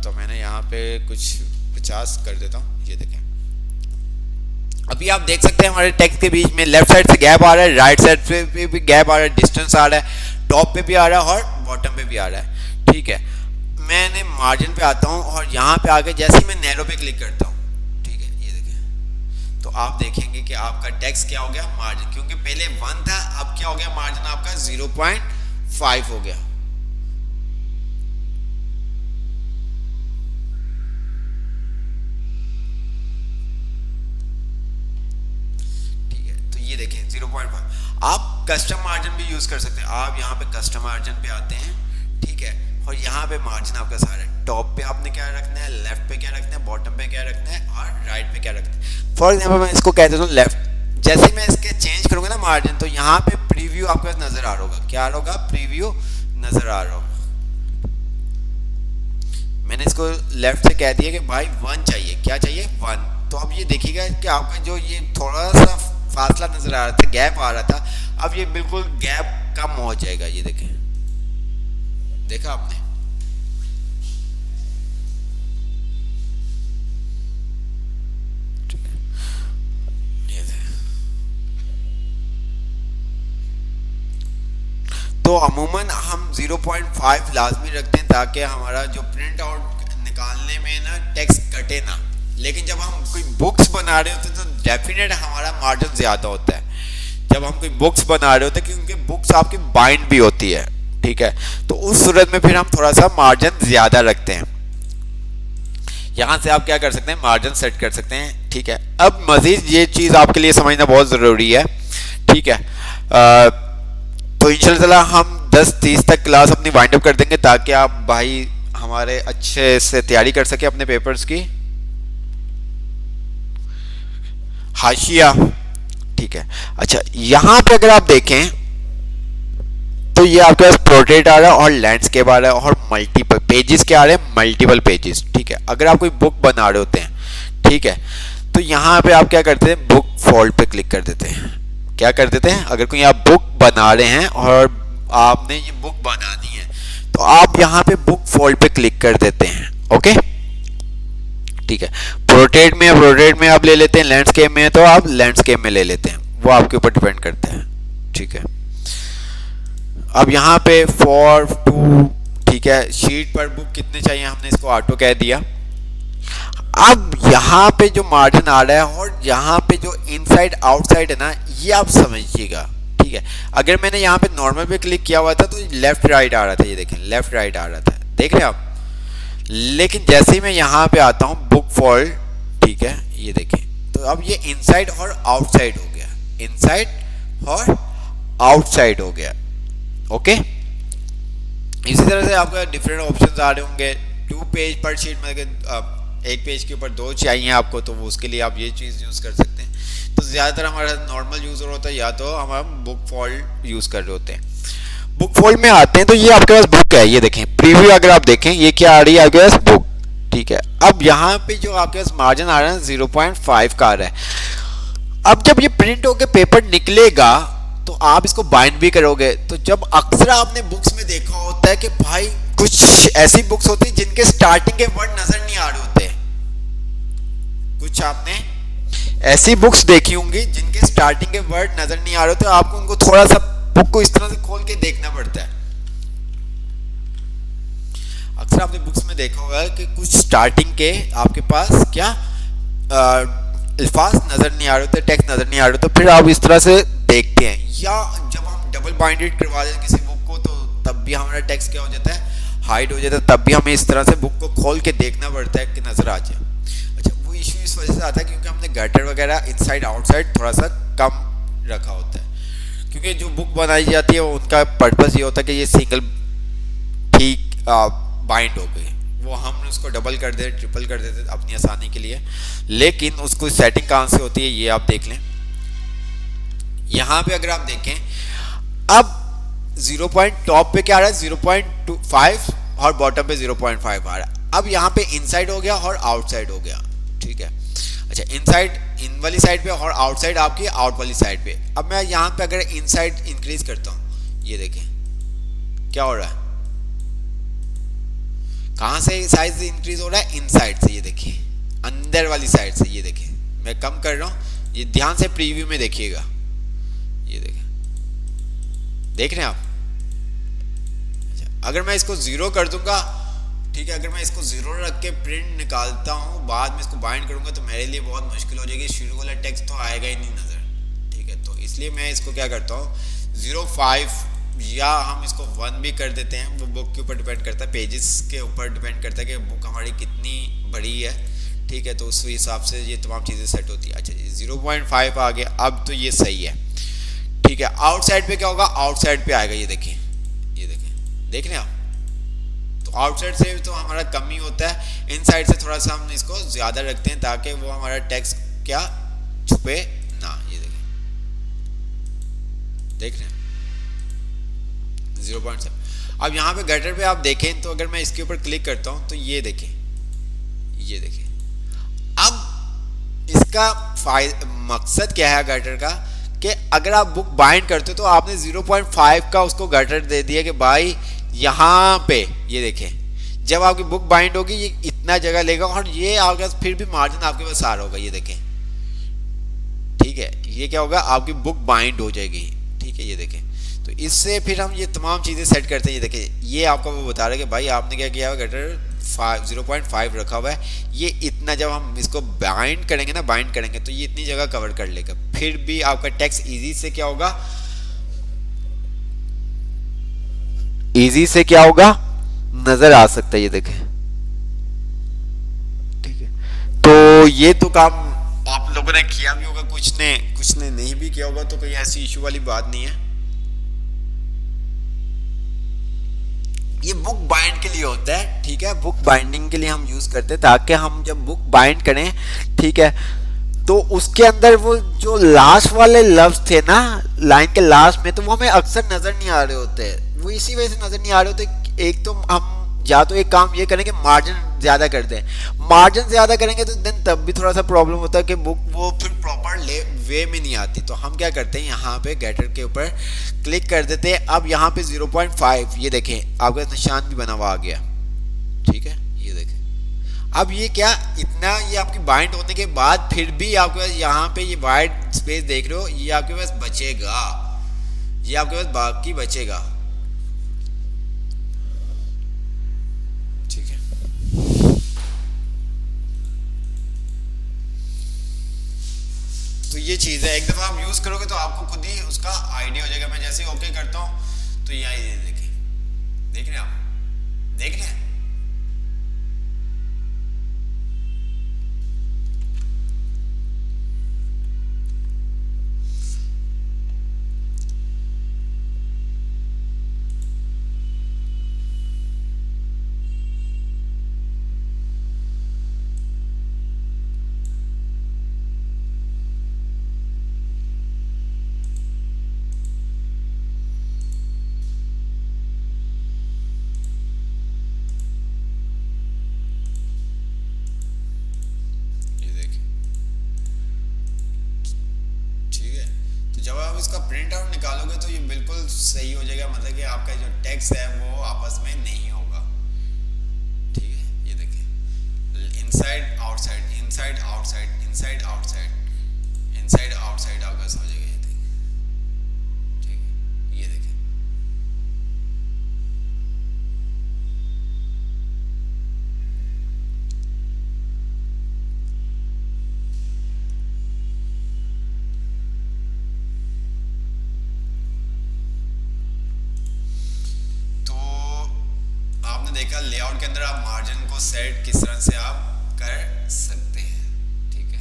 तो मैंने यहाँ पे कुछ 50 कर देता हूँ, ये देखें। अभी आप देख सकते हैं हमारे टेक्स्ट के बीच में लेफ्ट साइड से गैप आ रहा है, राइट साइड पे भी गैप आ रहा है, डिस्टेंस आ रहा है, टॉप पे भी आ रहा है और बॉटम पे भी आ रहा है, ठीक है। मैंने मार्जिन पे आता हूँ और यहाँ पे आके जैसे ही मैं नैरो पे क्लिक करता हूँ, ठीक है, ये देखें, तो आप देखेंगे कि आपका टेक्स्ट क्या हो गया, मार्जिन, क्योंकि पहले 1 था, अब क्या हो गया, मार्जिन आपका 0.5 हो गया। ये देखें 0.5। आप कस्टम मार्जिन भी यूज कर सकते हैं, आप यहाँ पे कस्टम मार्जिन पे आते हैं, ठीक है, और यहाँ पे मार्जिन आपका सारा है, टॉप पे आपने क्या रखना है, लेफ्ट पे क्या रखना है, बॉटम पे क्या रखना है और राइट पे क्या रखना है। फॉर एग्जाम्पल मैं इसको कह देता हूँ लेफ्ट, जैसे मैं इसके चेंज करूंगा ना मार्जिन, तो यहाँ पे प्रीव्यू आपके पास नजर आ रहा होगा, क्या आ रहा होगा, प्रीव्यू नजर आ रहा होगा। मैंने इसको लेफ्ट से कह दिया कि भाई 1 चाहिए, क्या चाहिए, 1, तो अब ये देखिएगा कि आपका जो ये थोड़ा सा फासला नजर आ रहा था, गैप आ रहा था, अब ये बिल्कुल गैप कम हो जाएगा, ये देखें, देखा आपने। तो अमूमन हम 0.5 लाजमी रखते हैं ताकि हमारा जो प्रिंट आउट निकालने में ना टेक्स्ट कटे ना, लेकिन जब हम कोई बुक्स बना रहे होते हैं तो डेफिनेट हमारा मार्जिन ज़्यादा होता है जब हम कोई बुक्स बना रहे होते हैं, क्योंकि बुक्स आपकी बाइंड भी होती है, ठीक है, तो उस सूरत में फिर हम थोड़ा सा मार्जिन ज़्यादा रखते हैं। यहाँ से आप क्या कर सकते हैं, मार्जिन सेट कर सकते हैं, ठीक है। अब मज़ीद ये चीज़ आपके लिए समझना बहुत ज़रूरी है, ठीक है। तो इंशाल्लाह हम 10:30 तक क्लास अपनी वाइंड अप कर देंगे ताकि आप भाई हमारे अच्छे से तैयारी कर सके अपने पेपर्स की। हाशिया ठीक है। अच्छा, यहाँ पे अगर आप देखें तो ये आपके पास पोर्ट्रेट आ रहा है और लैंडस्केप आ रहा है और मल्टीपल पेजेस क्या आ रहे हैं, मल्टीपल पेजेस। ठीक है, अगर आप कोई बुक बना रहे होते हैं, ठीक है, तो यहाँ पे आप क्या करते हैं, बुक फोल्ड पे क्लिक कर देते हैं। क्या कर देते हैं, अगर कोई आप बुक बना रहे हैं और आपने ये बुक बनानी है तो आप यहाँ पे बुक फोल्ड पे क्लिक कर देते हैं। ओके, ठीक है। पोर्ट्रेट में आप ले लेते हैं, लैंडस्केप में है तो आप लैंडस्केप में ले लेते हैं, वो आपके ऊपर डिपेंड करता है। ठीक है, अब यहाँ पे 4 2, ठीक है, शीट पर बुक कितने चाहिए हमने इसको ऑटो कह दिया। अब यहाँ पे जो मार्जिन आ रहा है और यहाँ पे जो इनसाइड आउटसाइड है ना, ये आप समझिएगा। ठीक है, अगर मैंने यहाँ पे नॉर्मल पे क्लिक किया हुआ था तो लेफ्ट राइट आ रहा था, ये देखें लेफ्ट राइट आ रहा था, देख रहे हैं आप। लेकिन जैसे ही मैं यहाँ पे आता हूँ बुक फोल्ड, ठीक है, ये देखें, तो अब ये इनसाइड और आउटसाइड हो गया, इनसाइड और आउटसाइड हो गया। ओके, इसी तरह से आपका डिफरेंट ऑप्शंस आ रहे होंगे। 2 पेज पर शीट, मतलब एक पेज के ऊपर 2 चाहिए आपको, तो वो उसके लिए आप ये चीज़ यूज़ कर सकते हैं। तो ज़्यादातर हमारा नॉर्मल यूज़र होता है, या तो हम बुक फोल्ड यूज़ कर रहे होते हैं। बुक फोल्ड में आते हैं तो ये आपके पास बुक है, ये देखें प्रीव्यू अगर आप देखें ये क्या आ रही है आपके पास, बुक। ठीक है, अब यहाँ पे जो आपके पास मार्जिन आ रहा है 0.5 का आ रहा है। अब जब ये प्रिंट होकर पेपर निकलेगा तो आप इसको बाइंड भी करोगे, तो जब अक्सर आपने बुक्स में देखा होता है कि भाई कुछ ऐसी बुक्स होती है जिनके स्टार्टिंग के वर्ड नजर नहीं आ रहे होते। कुछ आपने ऐसी बुक्स देखी होंगी जिनके स्टार्टिंग के वर्ड नजर नहीं आ रहे होते, आपको उनको थोड़ा सा बुक को इस तरह से खोल के देखना पड़ता है। अक्सर आपने बुक्स में देखा होगा कि कुछ स्टार्टिंग के आपके पास क्या अल्फाज नजर नहीं आ रहे होते, टेक्स्ट नजर नहीं आ रहे, तो फिर आप इस तरह से देखते हैं। या जब हम डबल बाइंडेड करवा दें किसी बुक को, तो तब भी हमारा टेक्स्ट क्या हो जाता है, हाइड हो जाता है, तब भी हमें इस तरह से बुक को खोल के देखना पड़ता है कि नजर आ जाए। अच्छा, वो इशू इस वजह से आता है क्योंकि हमने गटर वगैरह इनसाइड आउटसाइड थोड़ा सा कम रखा होता है, क्योंकि जो बुक बनाई जाती है उनका पर्पस ये होता है कि ये सिंगल ठीक बाइंड हो गई, वो हम उसको डबल कर देते, ट्रिपल कर देते अपनी आसानी के लिए। लेकिन उसको सेटिंग कहाँ से होती है ये आप देख लें। यहाँ पे अगर आप देखें, अब 0 पॉइंट टॉप पे क्या आ रहा है, 0.25 और बॉटम पे 0.5 आ रहा है। अब यहाँ पे इनसाइड हो गया और आउटसाइड हो गया। ठीक है, अच्छा, इनसाइड इन वाली साइड पे और आउटसाइड आपकी आउट वाली साइड पे। अब मैं यहाँ पे अगर इनसाइड इंक्रीज करता हूँ, ये देखें क्या हो रहा है, कहाँ से साइज इंक्रीज हो रहा है, इनसाइड से, ये देखिए अंदर वाली साइड से। ये देखिए मैं कम कर रहा हूँ, ये ध्यान से प्रीव्यू में देखिएगा, ये देखें, देख रहे हैं आप। अच्छा, अगर मैं इसको 0 कर दूंगा, ठीक है, अगर मैं इसको 0 रख के प्रिंट निकालता हूँ, बाद में इसको बाइंड करूंगा तो मेरे लिए बहुत मुश्किल हो जाएगी, शुरू वाला टेक्स्ट तो आएगा ही नहीं नजर। ठीक है, तो इसलिए मैं इसको क्या करता हूँ, 0.5 या हम इसको 1 भी कर देते हैं। वो बुक के ऊपर डिपेंड करता है, पेजेस के ऊपर डिपेंड करता है कि बुक हमारी कितनी बड़ी है। ठीक है, तो उस हिसाब से ये तमाम चीज़ें सेट होती है। अच्छा जी, 0.5 आ गया, अब तो ये सही है। ठीक है, आउटसाइड पे क्या होगा, आउटसाइड पे आएगा, ये देखिए, ये देखें, देख रहे हैं आप। तो आउटसाइड से तो हमारा कम ही होता है, इनसाइड से थोड़ा सा हम इसको ज़्यादा रखते हैं ताकि वो हमारा टेक्स्ट क्या छुपे ना। ये देखें, देख रहे हैं 0.7। अब यहाँ पे गटर पे आप देखें तो अगर मैं इसके ऊपर क्लिक करता हूँ तो ये देखें, ये देखें। अब इसका मकसद क्या है गटर का, कि अगर आप बुक बाइंड करते हो तो आपने 0.5 का उसको गटर दे दिया कि भाई यहाँ पे ये देखें, जब आपकी बुक बाइंड होगी ये इतना जगह लेगा और ये आपके पास फिर भी मार्जिन आपके पास आ रहा होगा, ये देखें। ठीक है, ये क्या होगा, आपकी बुक बाइंड हो जाएगी। ठीक है, ये देखें, तो इससे फिर हम ये तमाम चीज़ें सेट करते हैं। ये देखें, ये आपको वो बता रहा है कि भाई आपने क्या किया है, गटर 0.5 रखा हुआ है, ये इतना जब हम इसको बाइंड करेंगे ना, बाइंड करेंगे तो ये इतनी जगह कवर कर लेगा, फिर भी आपका टेक्स्ट इजी से क्या होगा, इजी से क्या होगा, नजर आ सकता है। ये देखें, ठीक है, तो ये तो काम आप लोगों ने किया भी होगा, कुछ ने नहीं भी किया होगा, तो कोई ऐसी इशू वाली बात नहीं है। ये बुक बाइंड के लिए होता है। ठीक है, बुक बाइंडिंग के लिए हम यूज करते हैं ताकि हम जब बुक बाइंड करें, ठीक है, तो उसके अंदर वो जो लास्ट वाले लफ्ज थे ना लाइन के लास्ट में, तो वो हमें अक्सर नजर नहीं आ रहे होते, वो इसी वजह से नजर नहीं आ रहे होते। एक तो हम या तो एक काम ये करेंगे मार्जिन ज्यादा कर दें, मार्जिन ज्यादा करेंगे तो देन तब भी थोड़ा सा प्रॉब्लम होता है कि बुक वो फिर प्रॉपर वे में नहीं आती। तो हम क्या करते हैं, यहाँ पे गेटर के ऊपर क्लिक कर देते हैं। अब यहाँ पे 0.5 ये देखें आपका निशान भी बना हुआ आ गया, ठीक है, ये देखें। अब ये क्या इतना ये आपकी बाइंड होने के बाद फिर भी आपके पास यहाँ पे ये वाइड स्पेस देख रहे हो, ये आपके पास बचेगा, ये आपके पास बाकी बचेगा, ठीक है। तो ये चीज़ है, एक दफ़ा आप यूज़ करोगे तो आपको खुद ही उसका आइडिया हो जाएगा। मैं जैसे ही ओके करता हूँ तो यहाँ ये देखिए, देख रहे हैं आप, देख रहे हैं। जब आप इसका प्रिंट आउट निकालोगे तो ये बिल्कुल सही हो जाएगा, मतलब कि आपका जो टेक्स्ट है वो आपस में नहीं होगा, ठीक है। ये देखिए inside outside, inside outside, inside outside, inside outside आपका हो जाएगा, ये देखिए, ठीक है। ये देखिए देखा लेआउट के अंदर आप मार्जिन को सेट किस तरह से आप कर सकते हैं, ठीक है।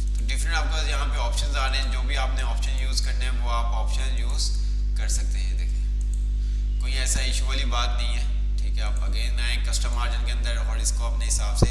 तो डिफरेंट आपके पास यहाँ पे ऑप्शंस आ रहे हैं, जो भी आपने ऑप्शन यूज करने हैं वो आप ऑप्शन यूज कर सकते हैं। ये देखिए कोई ऐसा इशू वाली बात नहीं है, ठीक है। आप अगेन आए कस्टम मार्जिन के अंदर और इसको अपने हिसाब से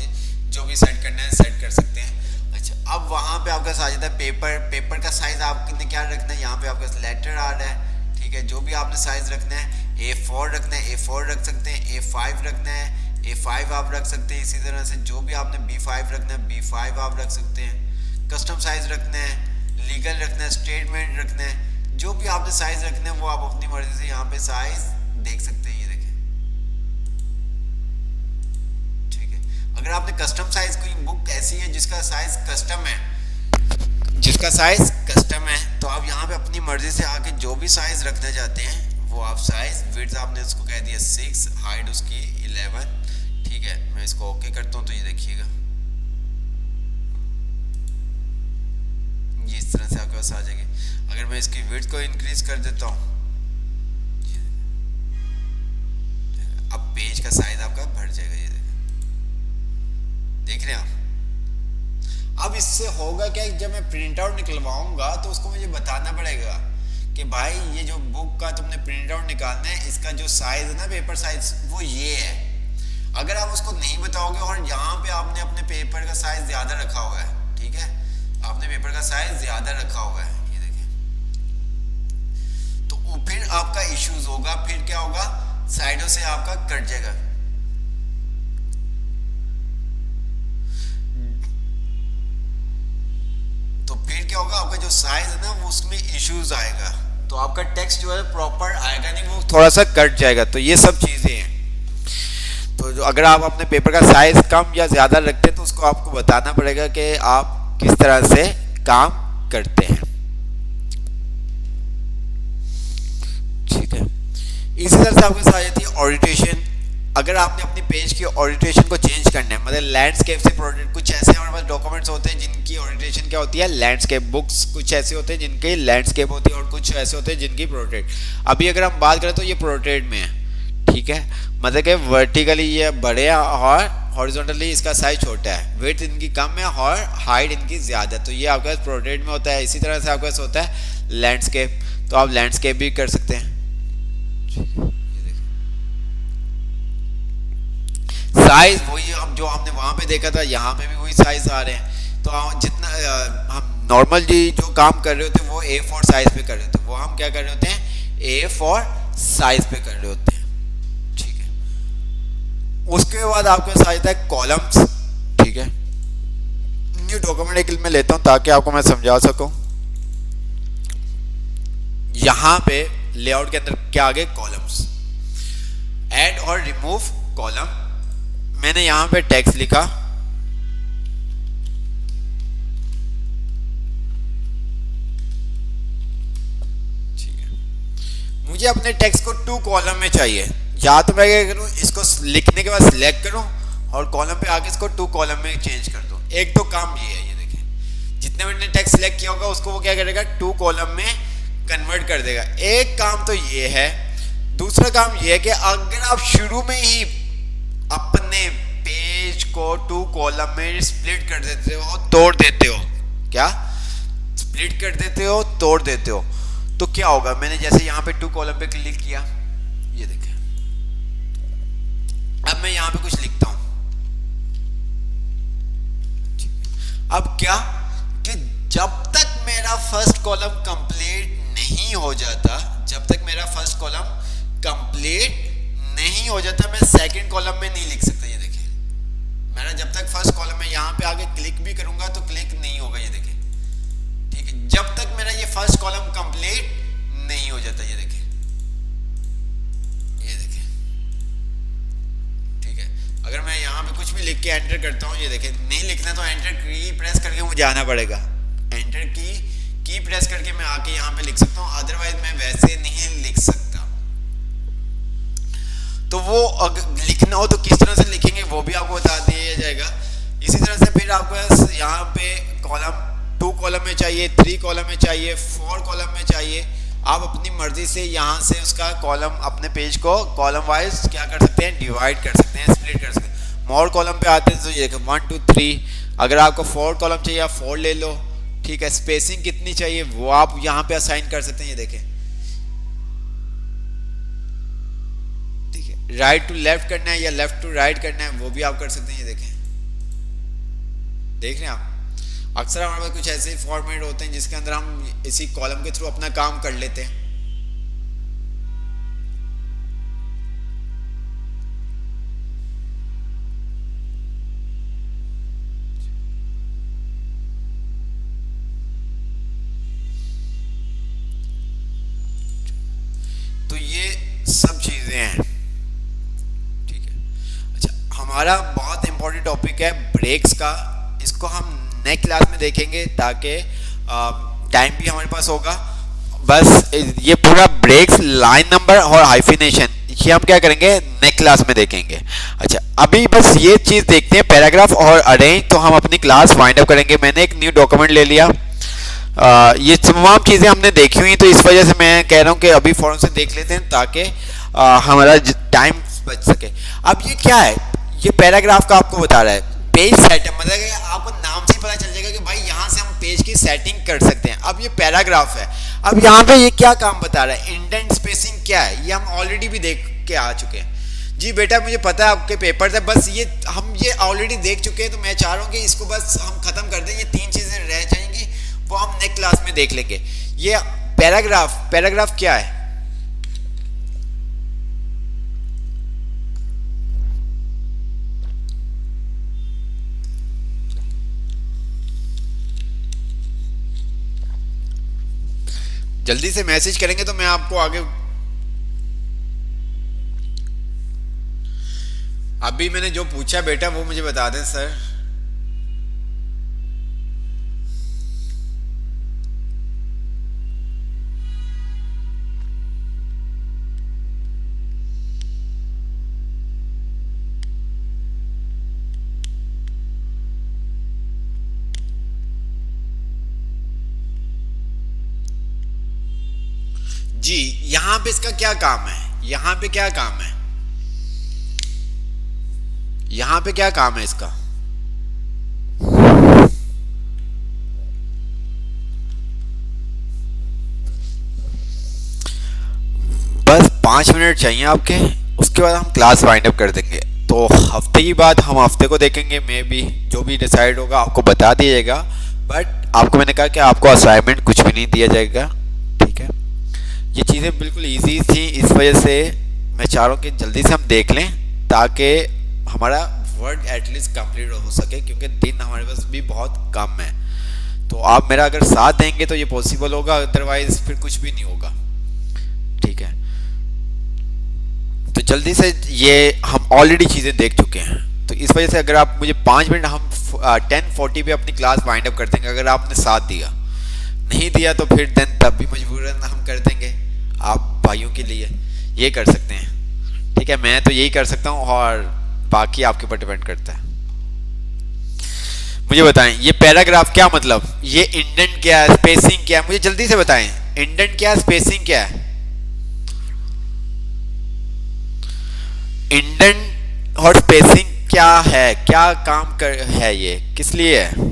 जो भी सेट करना है सेट कर सकते हैं। अच्छा, अब वहाँ पे आपका आ जाता है पेपर, पेपर का साइज आपने क्या रखना है, यहाँ पे आपका लेटर आ रहा है, ठीक है। जो भी आपने साइज रखना है, A4 रखना है A4 रख सकते हैं, A5 रखना है A5 आप रख सकते हैं। इसी तरह से जो भी आपने B5 रखना है B5 आप रख सकते हैं। कस्टम साइज रखना है, लीगल रखना है, स्टेटमेंट रखना है, जो भी आपने साइज रखना है वो आप अपनी मर्जी से यहाँ पे साइज देख सकते हैं। ये देखें, ठीक है। अगर आपने कस्टम साइज, कोई बुक ऐसी है जिसका साइज कस्टम है, जिसका साइज कस्टम है, तो आप यहाँ पे अपनी मर्जी से आके जो भी साइज रखना चाहते हैं वो आप साइज, विड्थ आपने उसको कह दिया 6, हाइट उसकी 11, ठीक है। मैं इसको ओके करता हूँ तो ये देखिएगा ये इस तरह से आपके पास आ जाएगी। अगर मैं इसकी विड्थ को इंक्रीज कर देता हूँ, अब पेज का साइज आपका बढ़ जाएगा, ये देख रहे हैं आप। अब इससे होगा क्या, जब मैं प्रिंट आउट निकलवाऊंगा तो उसको मुझे बताना पड़ेगा कि भाई ये जो बुक का तुमने प्रिंट आउट निकालना है, इसका जो साइज है ना, पेपर साइज, वो ये है। अगर आप उसको नहीं बताओगे और यहाँ पे आपने अपने पेपर का साइज ज्यादा रखा हुआ है, ठीक है, आपने पेपर का साइज ज्यादा रखा हुआ है, ये देखें, तो फिर आपका इश्यूज होगा। फिर क्या होगा, साइडों से आपका कट जाएगा। तो फिर क्या होगा, आपका जो साइज है ना वो उसमें इश्यूज आएगा, तो आपका टेक्स्ट जो है प्रॉपर आएगा नहीं, वो थोड़ा सा कट जाएगा। तो ये सब चीजें हैं। तो जो अगर आप अपने पेपर का साइज कम या ज्यादा रखते हैं तो उसको आपको बताना पड़ेगा कि आप किस तरह से काम करते हैं, ठीक है। इसी तरह से आपके साथ आ जाती है ओरिएंटेशन। अगर आपने अपनी पेज की ओरिएंटेशन को चेंज करना है, मतलब लैंडस्केप से प्रोडक्ट, कुछ ऐसे हमारे पास डॉक्यूमेंट्स होते हैं जिनकी ओरिएंटेशन क्या होती है, लैंडस्केप। बुक्स कुछ ऐसे होते हैं जिनके लैंडस्केप होती है और कुछ ऐसे होते हैं जिनकी प्रोट्रेट। अभी अगर हम बात करें तो ये प्रोट्रेट में है, ठीक है, मतलब कि वर्टिकली ये बड़े हैं और हॉरिजॉन्टली इसका साइज छोटा है, वेट इनकी कम है और हाइट इनकी ज़्यादा है। तो ये आपके पास प्रोट्रेट में होता है। इसी तरह से आपके पास होता है लैंडस्केप, तो आप लैंडस्केप भी कर सकते हैं। साइज वही अब जो हमने वहां पे देखा था, यहाँ पे भी वही साइज आ रहे हैं। तो जितना नॉर्मल जी जो काम कर रहे होते हैं वो A4 साइज पे कर रहे होते हैं, वो हम क्या कर रहे होते हैं A4 साइज पे कर रहे होते हैं, ठीक है। उसके बाद आपके पास आ जाता है कॉलम्स, ठीक है। न्यू डॉक्यूमेंट एक मैं लेता हूं ताकि आपको मैं समझा सकूं। यहां पे लेआउट के अंदर क्या आ गए कॉलम्स, ऐड और रिमूव कॉलम। मैंने यहां पे टेक्स्ट लिखा, मुझे अपने टेक्स्ट को 2 कॉलम में चाहिए, या तो मैं क्या करूं इसको लिखने के बाद सिलेक्ट करूं और कॉलम पे आके इसको 2 कॉलम में चेंज कर दूं। एक तो काम ये है, ये देखें जितने मैंने टेक्स्ट सिलेक्ट किया होगा उसको वो क्या करेगा 2 कॉलम में कन्वर्ट कर देगा। एक काम तो ये है। दूसरा काम ये है कि अगर आप शुरू में ही अपने पेज को 2 कॉलम में स्प्लिट कर देते हो, तोड़ देते हो, क्या स्प्लिट कर देते हो, तोड़ देते हो, तो क्या होगा। मैंने जैसे यहां पे 2 कॉलम पे क्लिक किया, ये देखें, अब मैं यहां पे कुछ लिखता हूं। अब क्या कि जब तक मेरा फर्स्ट कॉलम कंप्लीट नहीं हो जाता, जब तक मेरा फर्स्ट कॉलम कंप्लीट नहीं हो जाता, मैं सेकंड कॉलम में नहीं लिख सकता। ये देखें, मेरा जब तक फर्स्ट कॉलम में यहां पे आगे क्लिक भी करूंगा तो क्लिक नहीं होगा, ये देखें, ठीक है। जब तक मेरा ये फर्स्ट कॉलम कंप्लीट नहीं हो जाता, ये देखें, ये देखें, ठीक है। अगर मैं यहां पे कुछ भी लिख के एंटर करता हूं, ये देखें, नहीं लिखना तो एंटर की प्रेस करके मुझे आना पड़ेगा। एंटर की प्रेस करके मैं आके यहां पे लिख सकता हूं, अदरवाइज मैं वैसे नहीं लिख सकता। तो वो अगर लिखना हो तो किस तरह से लिखेंगे वो भी आपको बता दिया जाएगा। इसी तरह से फिर आपको यहाँ पे कॉलम 2 कॉलम में चाहिए, 3 कॉलम में चाहिए, 4 कॉलम में चाहिए। आप अपनी मर्जी से यहाँ से उसका कॉलम, अपने पेज को कॉलम वाइज क्या कर सकते हैं, डिवाइड कर सकते हैं, स्प्लिट कर सकते हैं। मोर कॉलम पे आते हैं तो ये 1 2 3, अगर आपको 4 कॉलम चाहिए आप 4 ले लो, ठीक है। स्पेसिंग कितनी चाहिए वो आप यहाँ पे असाइन कर सकते हैं, ये देखें, ठीक है। राइट टू लेफ्ट करना है या लेफ्ट टू राइट करना है वो भी आप कर सकते हैं, ये देखें, देख रहे हैं आप। अक्सर हमारे पास कुछ ऐसे फॉर्मेट होते हैं जिसके अंदर हम इसी कॉलम के थ्रू अपना काम कर लेते हैं। तो ये सब चीजें हैं, ठीक है। अच्छा, हमारा बहुत इंपॉर्टेंट टॉपिक है ब्रेक्स का, इसको हम नेक्स्ट क्लास में देखेंगे ताकि टाइम भी हमारे पास होगा। बस ये पूरा ब्रेक्स, लाइन नंबर और हाइफिनेशन ये हम क्या करेंगे नेक्स्ट क्लास में देखेंगे। अच्छा, अभी बस ये चीज़ देखते हैं, पैराग्राफ और अरेंज, तो हम अपनी क्लास वाइंड अप करेंगे। मैंने एक न्यू डॉक्यूमेंट ले लिया, ये तमाम चीज़ें हमने देखी हुई, तो इस वजह से मैं कह रहा हूँ कि अभी फ़ौरन से देख लेते हैं ताकि हमारा टाइम बच सके। अब ये क्या है, ये पैराग्राफ का आपको बता रहा है पेज सेटअप, मतलब कि आपको नाम से ही पता चल जाएगा कि भाई यहाँ से हम पेज की सेटिंग कर सकते हैं। अब ये पैराग्राफ है, अब यहाँ पे ये क्या काम बता रहा है, इंडेंट स्पेसिंग क्या है, ये हम ऑलरेडी भी देख के आ चुके हैं। जी बेटा मुझे पता है आपके पेपर है, बस ये हम ये ऑलरेडी देख चुके हैं, तो मैं चाह रहा हूँ कि इसको बस हम खत्म कर दें। ये 3 चीजें रह जाएंगी, वो हम नेक्स्ट क्लास में देख लेंगे। ये पैराग्राफ क्या है, जल्दी से मैसेज करेंगे तो मैं आपको आगे। अभी मैंने जो पूछा बेटा वो मुझे बता दें सर। जी यहां पे इसका क्या काम है, यहां पे क्या काम है, यहां पे क्या काम है इसका। बस 5 मिनट चाहिए आपके, उसके बाद हम क्लास वाइंड अप कर देंगे। तो हफ्ते की बात हम हफ्ते को देखेंगे, मे बी जो भी डिसाइड होगा आपको बता दिएगा। बट आपको मैंने कहा कि आपको असाइनमेंट कुछ भी नहीं दिया जाएगा, ठीक है। ये चीज़ें बिल्कुल इजी थी, इस वजह से मैं चाह रहा हूँ कि जल्दी से हम देख लें ताकि हमारा वर्क एटलीस्ट कंप्लीट हो सके, क्योंकि दिन हमारे पास भी बहुत कम है। तो आप मेरा अगर साथ देंगे तो ये पॉसिबल होगा, अदरवाइज फिर कुछ भी नहीं होगा, ठीक है। तो जल्दी से, ये हम ऑलरेडी चीज़ें देख चुके हैं, तो इस वजह से अगर आप मुझे 5 मिनट, हम 10:40 पे अपनी क्लास वाइंड अप कर देंगे अगर आपने साथ दिया। नहीं दिया तो फिर देन तब भी मजबूरन हम कर देंगे, आप भाइयों के लिए ये कर सकते हैं, ठीक है। मैं तो यही कर सकता हूँ और बाकी आपके ऊपर डिपेंड करता है। मुझे बताएं ये पैराग्राफ क्या मतलब, ये इंडेंट क्या है, स्पेसिंग क्या है, मुझे जल्दी से बताएं। इंडेंट क्या है, स्पेसिंग क्या है? इंडेंट और स्पेसिंग क्या है, क्या काम कर है, ये किस लिए है?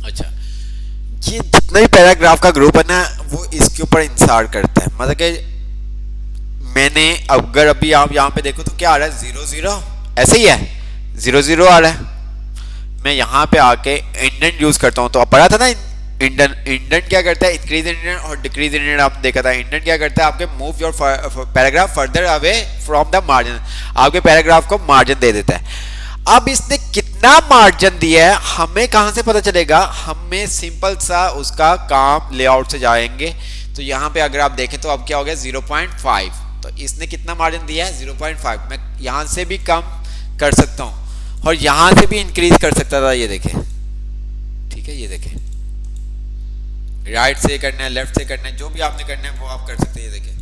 अच्छा, ये जितना भी पैराग्राफ का ग्रुप है ना वो इसके ऊपर इंसार करता है। मतलब कि मैंने अगर अभी आप यहाँ पे देखो तो क्या आ रहा है, 0 0 ऐसे ही है, 0 0 आ रहा है। मैं यहाँ पे आके इंडेंट यूज करता हूँ, तो अब पढ़ा था ना इंडेंट क्या करता है, इंक्रीज इंडेंट और डिक्रीज इंडेंट आप देखा था। इंडेंट क्या करता है, आपके move your paragraph further away from the margin, आपके पैराग्राफ को मार्जिन दे देता है। अब इसने कितना मार्जिन दिया है हमें कहां से पता चलेगा, हमें सिंपल सा उसका काम लेआउट से जाएंगे। तो यहाँ पे अगर आप देखें तो अब क्या हो गया, 0.5, तो इसने कितना मार्जिन दिया है, 0.5। मैं यहाँ से भी कम कर सकता हूँ और यहाँ से भी इंक्रीज कर सकता था, ये देखें, ठीक है। ये देखें, राइट से करना है, लेफ्ट से करना है, जो भी आपने करना है वो आप कर सकते हैं, ये देखें,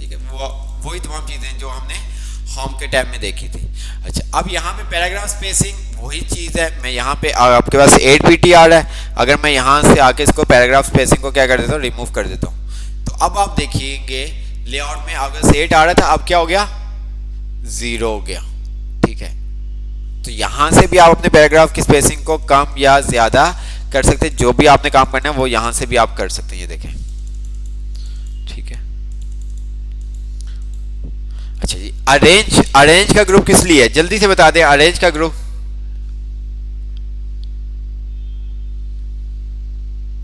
ठीक है। वही तमाम चीज़ें जो हमने होम के टैब में देखी थी। अच्छा, अब यहाँ पे पैराग्राफ स्पेसिंग वही चीज़ है। मैं यहाँ पे आपके पास 8 pt आ रहा है, अगर मैं यहाँ से आके इसको पैराग्राफ स्पेसिंग को क्या कर देता हूँ, रिमूव कर देता हूँ, तो अब आप देखिएंगे लेआउट में अगर से 8 आ रहा था, अब क्या हो गया, 0 हो गया, ठीक है। तो यहाँ से भी आप अपने पैराग्राफ की स्पेसिंग को कम या ज़्यादा कर सकते हैं, जो भी आपने काम करना है वो यहाँ से भी आप कर सकते हैं, ये देखें, ठीक है। अच्छा जी, अरेंज का ग्रुप किस लिए है, जल्दी से बता दें। अरेंज का ग्रुप,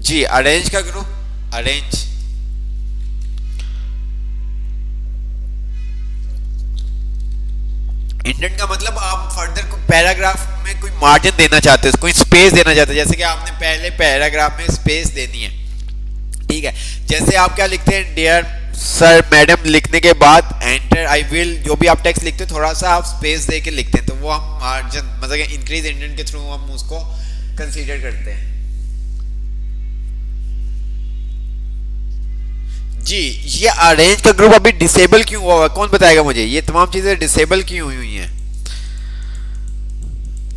जी अरेंज का ग्रुप, अरेंज इंडेंट का मतलब आप फर्दर को पैराग्राफ में कोई मार्जिन देना चाहते हो, कोई स्पेस देना चाहते हो, जैसे कि आपने पहले पैराग्राफ में स्पेस देनी है, ठीक है। जैसे आप क्या लिखते हैं, डियर सर मैडम लिखने के बाद एंटर आई विल, जो भी आप टेक्स्ट लिखते हैं थोड़ा सा आप स्पेस दे के लिखते हैं, तो वो हम मार्जिन मतलब इंक्रीज इंडेंट के थ्रू हम उसको कंसीडर करते हैं। जी, ये अरेंज का ग्रुप अभी डिसेबल क्यों हुआ, कौन बताएगा मुझे, ये तमाम चीजें डिसेबल क्यों हुई हैं?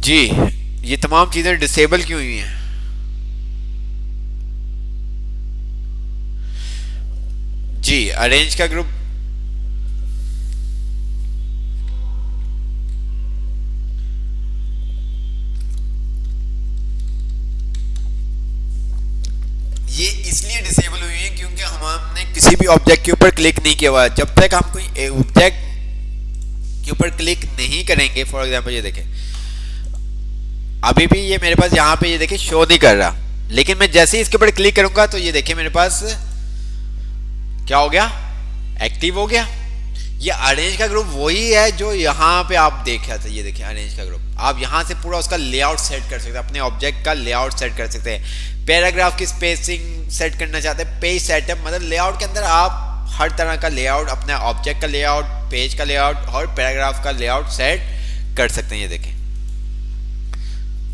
जी, ये तमाम चीजें डिसेबल क्यों हुई हैं? जी, अरेंज का ग्रुप, ये इसलिए डिसेबल हुई है क्योंकि हमने किसी भी ऑब्जेक्ट के ऊपर क्लिक नहीं किया हुआ। जब तक हम कोई ऑब्जेक्ट के ऊपर क्लिक नहीं करेंगे, फॉर एग्जांपल ये देखें, अभी भी ये मेरे पास यहाँ पे ये देखें शो नहीं कर रहा, लेकिन मैं जैसे ही इसके ऊपर क्लिक करूंगा तो ये देखें मेरे पास क्या हो गया, एक्टिव हो गया। ये अरेंज का ग्रुप वही है जो यहाँ पे आप देखा था, ये देखिए अरेंज का ग्रुप, आप यहाँ से पूरा उसका लेआउट सेट कर सकते हैं, अपने ऑब्जेक्ट का लेआउट सेट कर सकते हैं। पैराग्राफ की स्पेसिंग सेट करना चाहते हैं, पेज सेटअप, मतलब लेआउट के अंदर आप हर तरह का लेआउट, अपने ऑब्जेक्ट का लेआउट, पेज का लेआउट और पैराग्राफ का लेआउट सेट कर सकते हैं, ये देखें,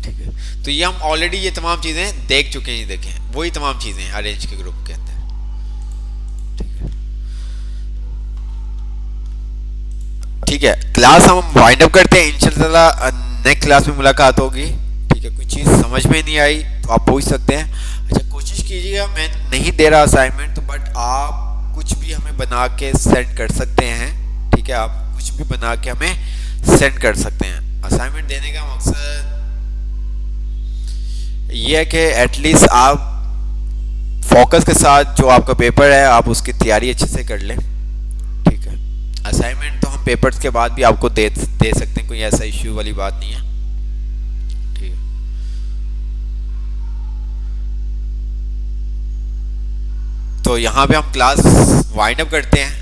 ठीक है। तो ये हम ऑलरेडी ये तमाम चीज़ें देख चुके हैं, ये देखें वही तमाम चीज़ें हैं अरेंज के ग्रुप के अंदर, ठीक है। क्लास हम वाइंड अप करते हैं, इंशाल्लाह नेक्स्ट क्लास में मुलाकात होगी, ठीक है। कोई चीज़ समझ में नहीं आई तो आप पूछ सकते हैं। अच्छा, कोशिश कीजिएगा, मैं नहीं दे रहा असाइनमेंट तो, बट आप कुछ भी हमें बना के सेंड कर सकते हैं, ठीक है। आप कुछ भी बना के हमें सेंड कर सकते हैं। असाइनमेंट देने का मकसद ये है कि एटलीस्ट आप फोकस के साथ जो आपका पेपर है आप उसकी तैयारी अच्छे से कर लें, ठीक है। असाइनमेंट तो हम पेपर्स के बाद भी आपको दे सकते हैं, कोई ऐसा इश्यू वाली बात नहीं है, ठीक है। तो यहाँ पे हम क्लास वाइंड अप करते हैं।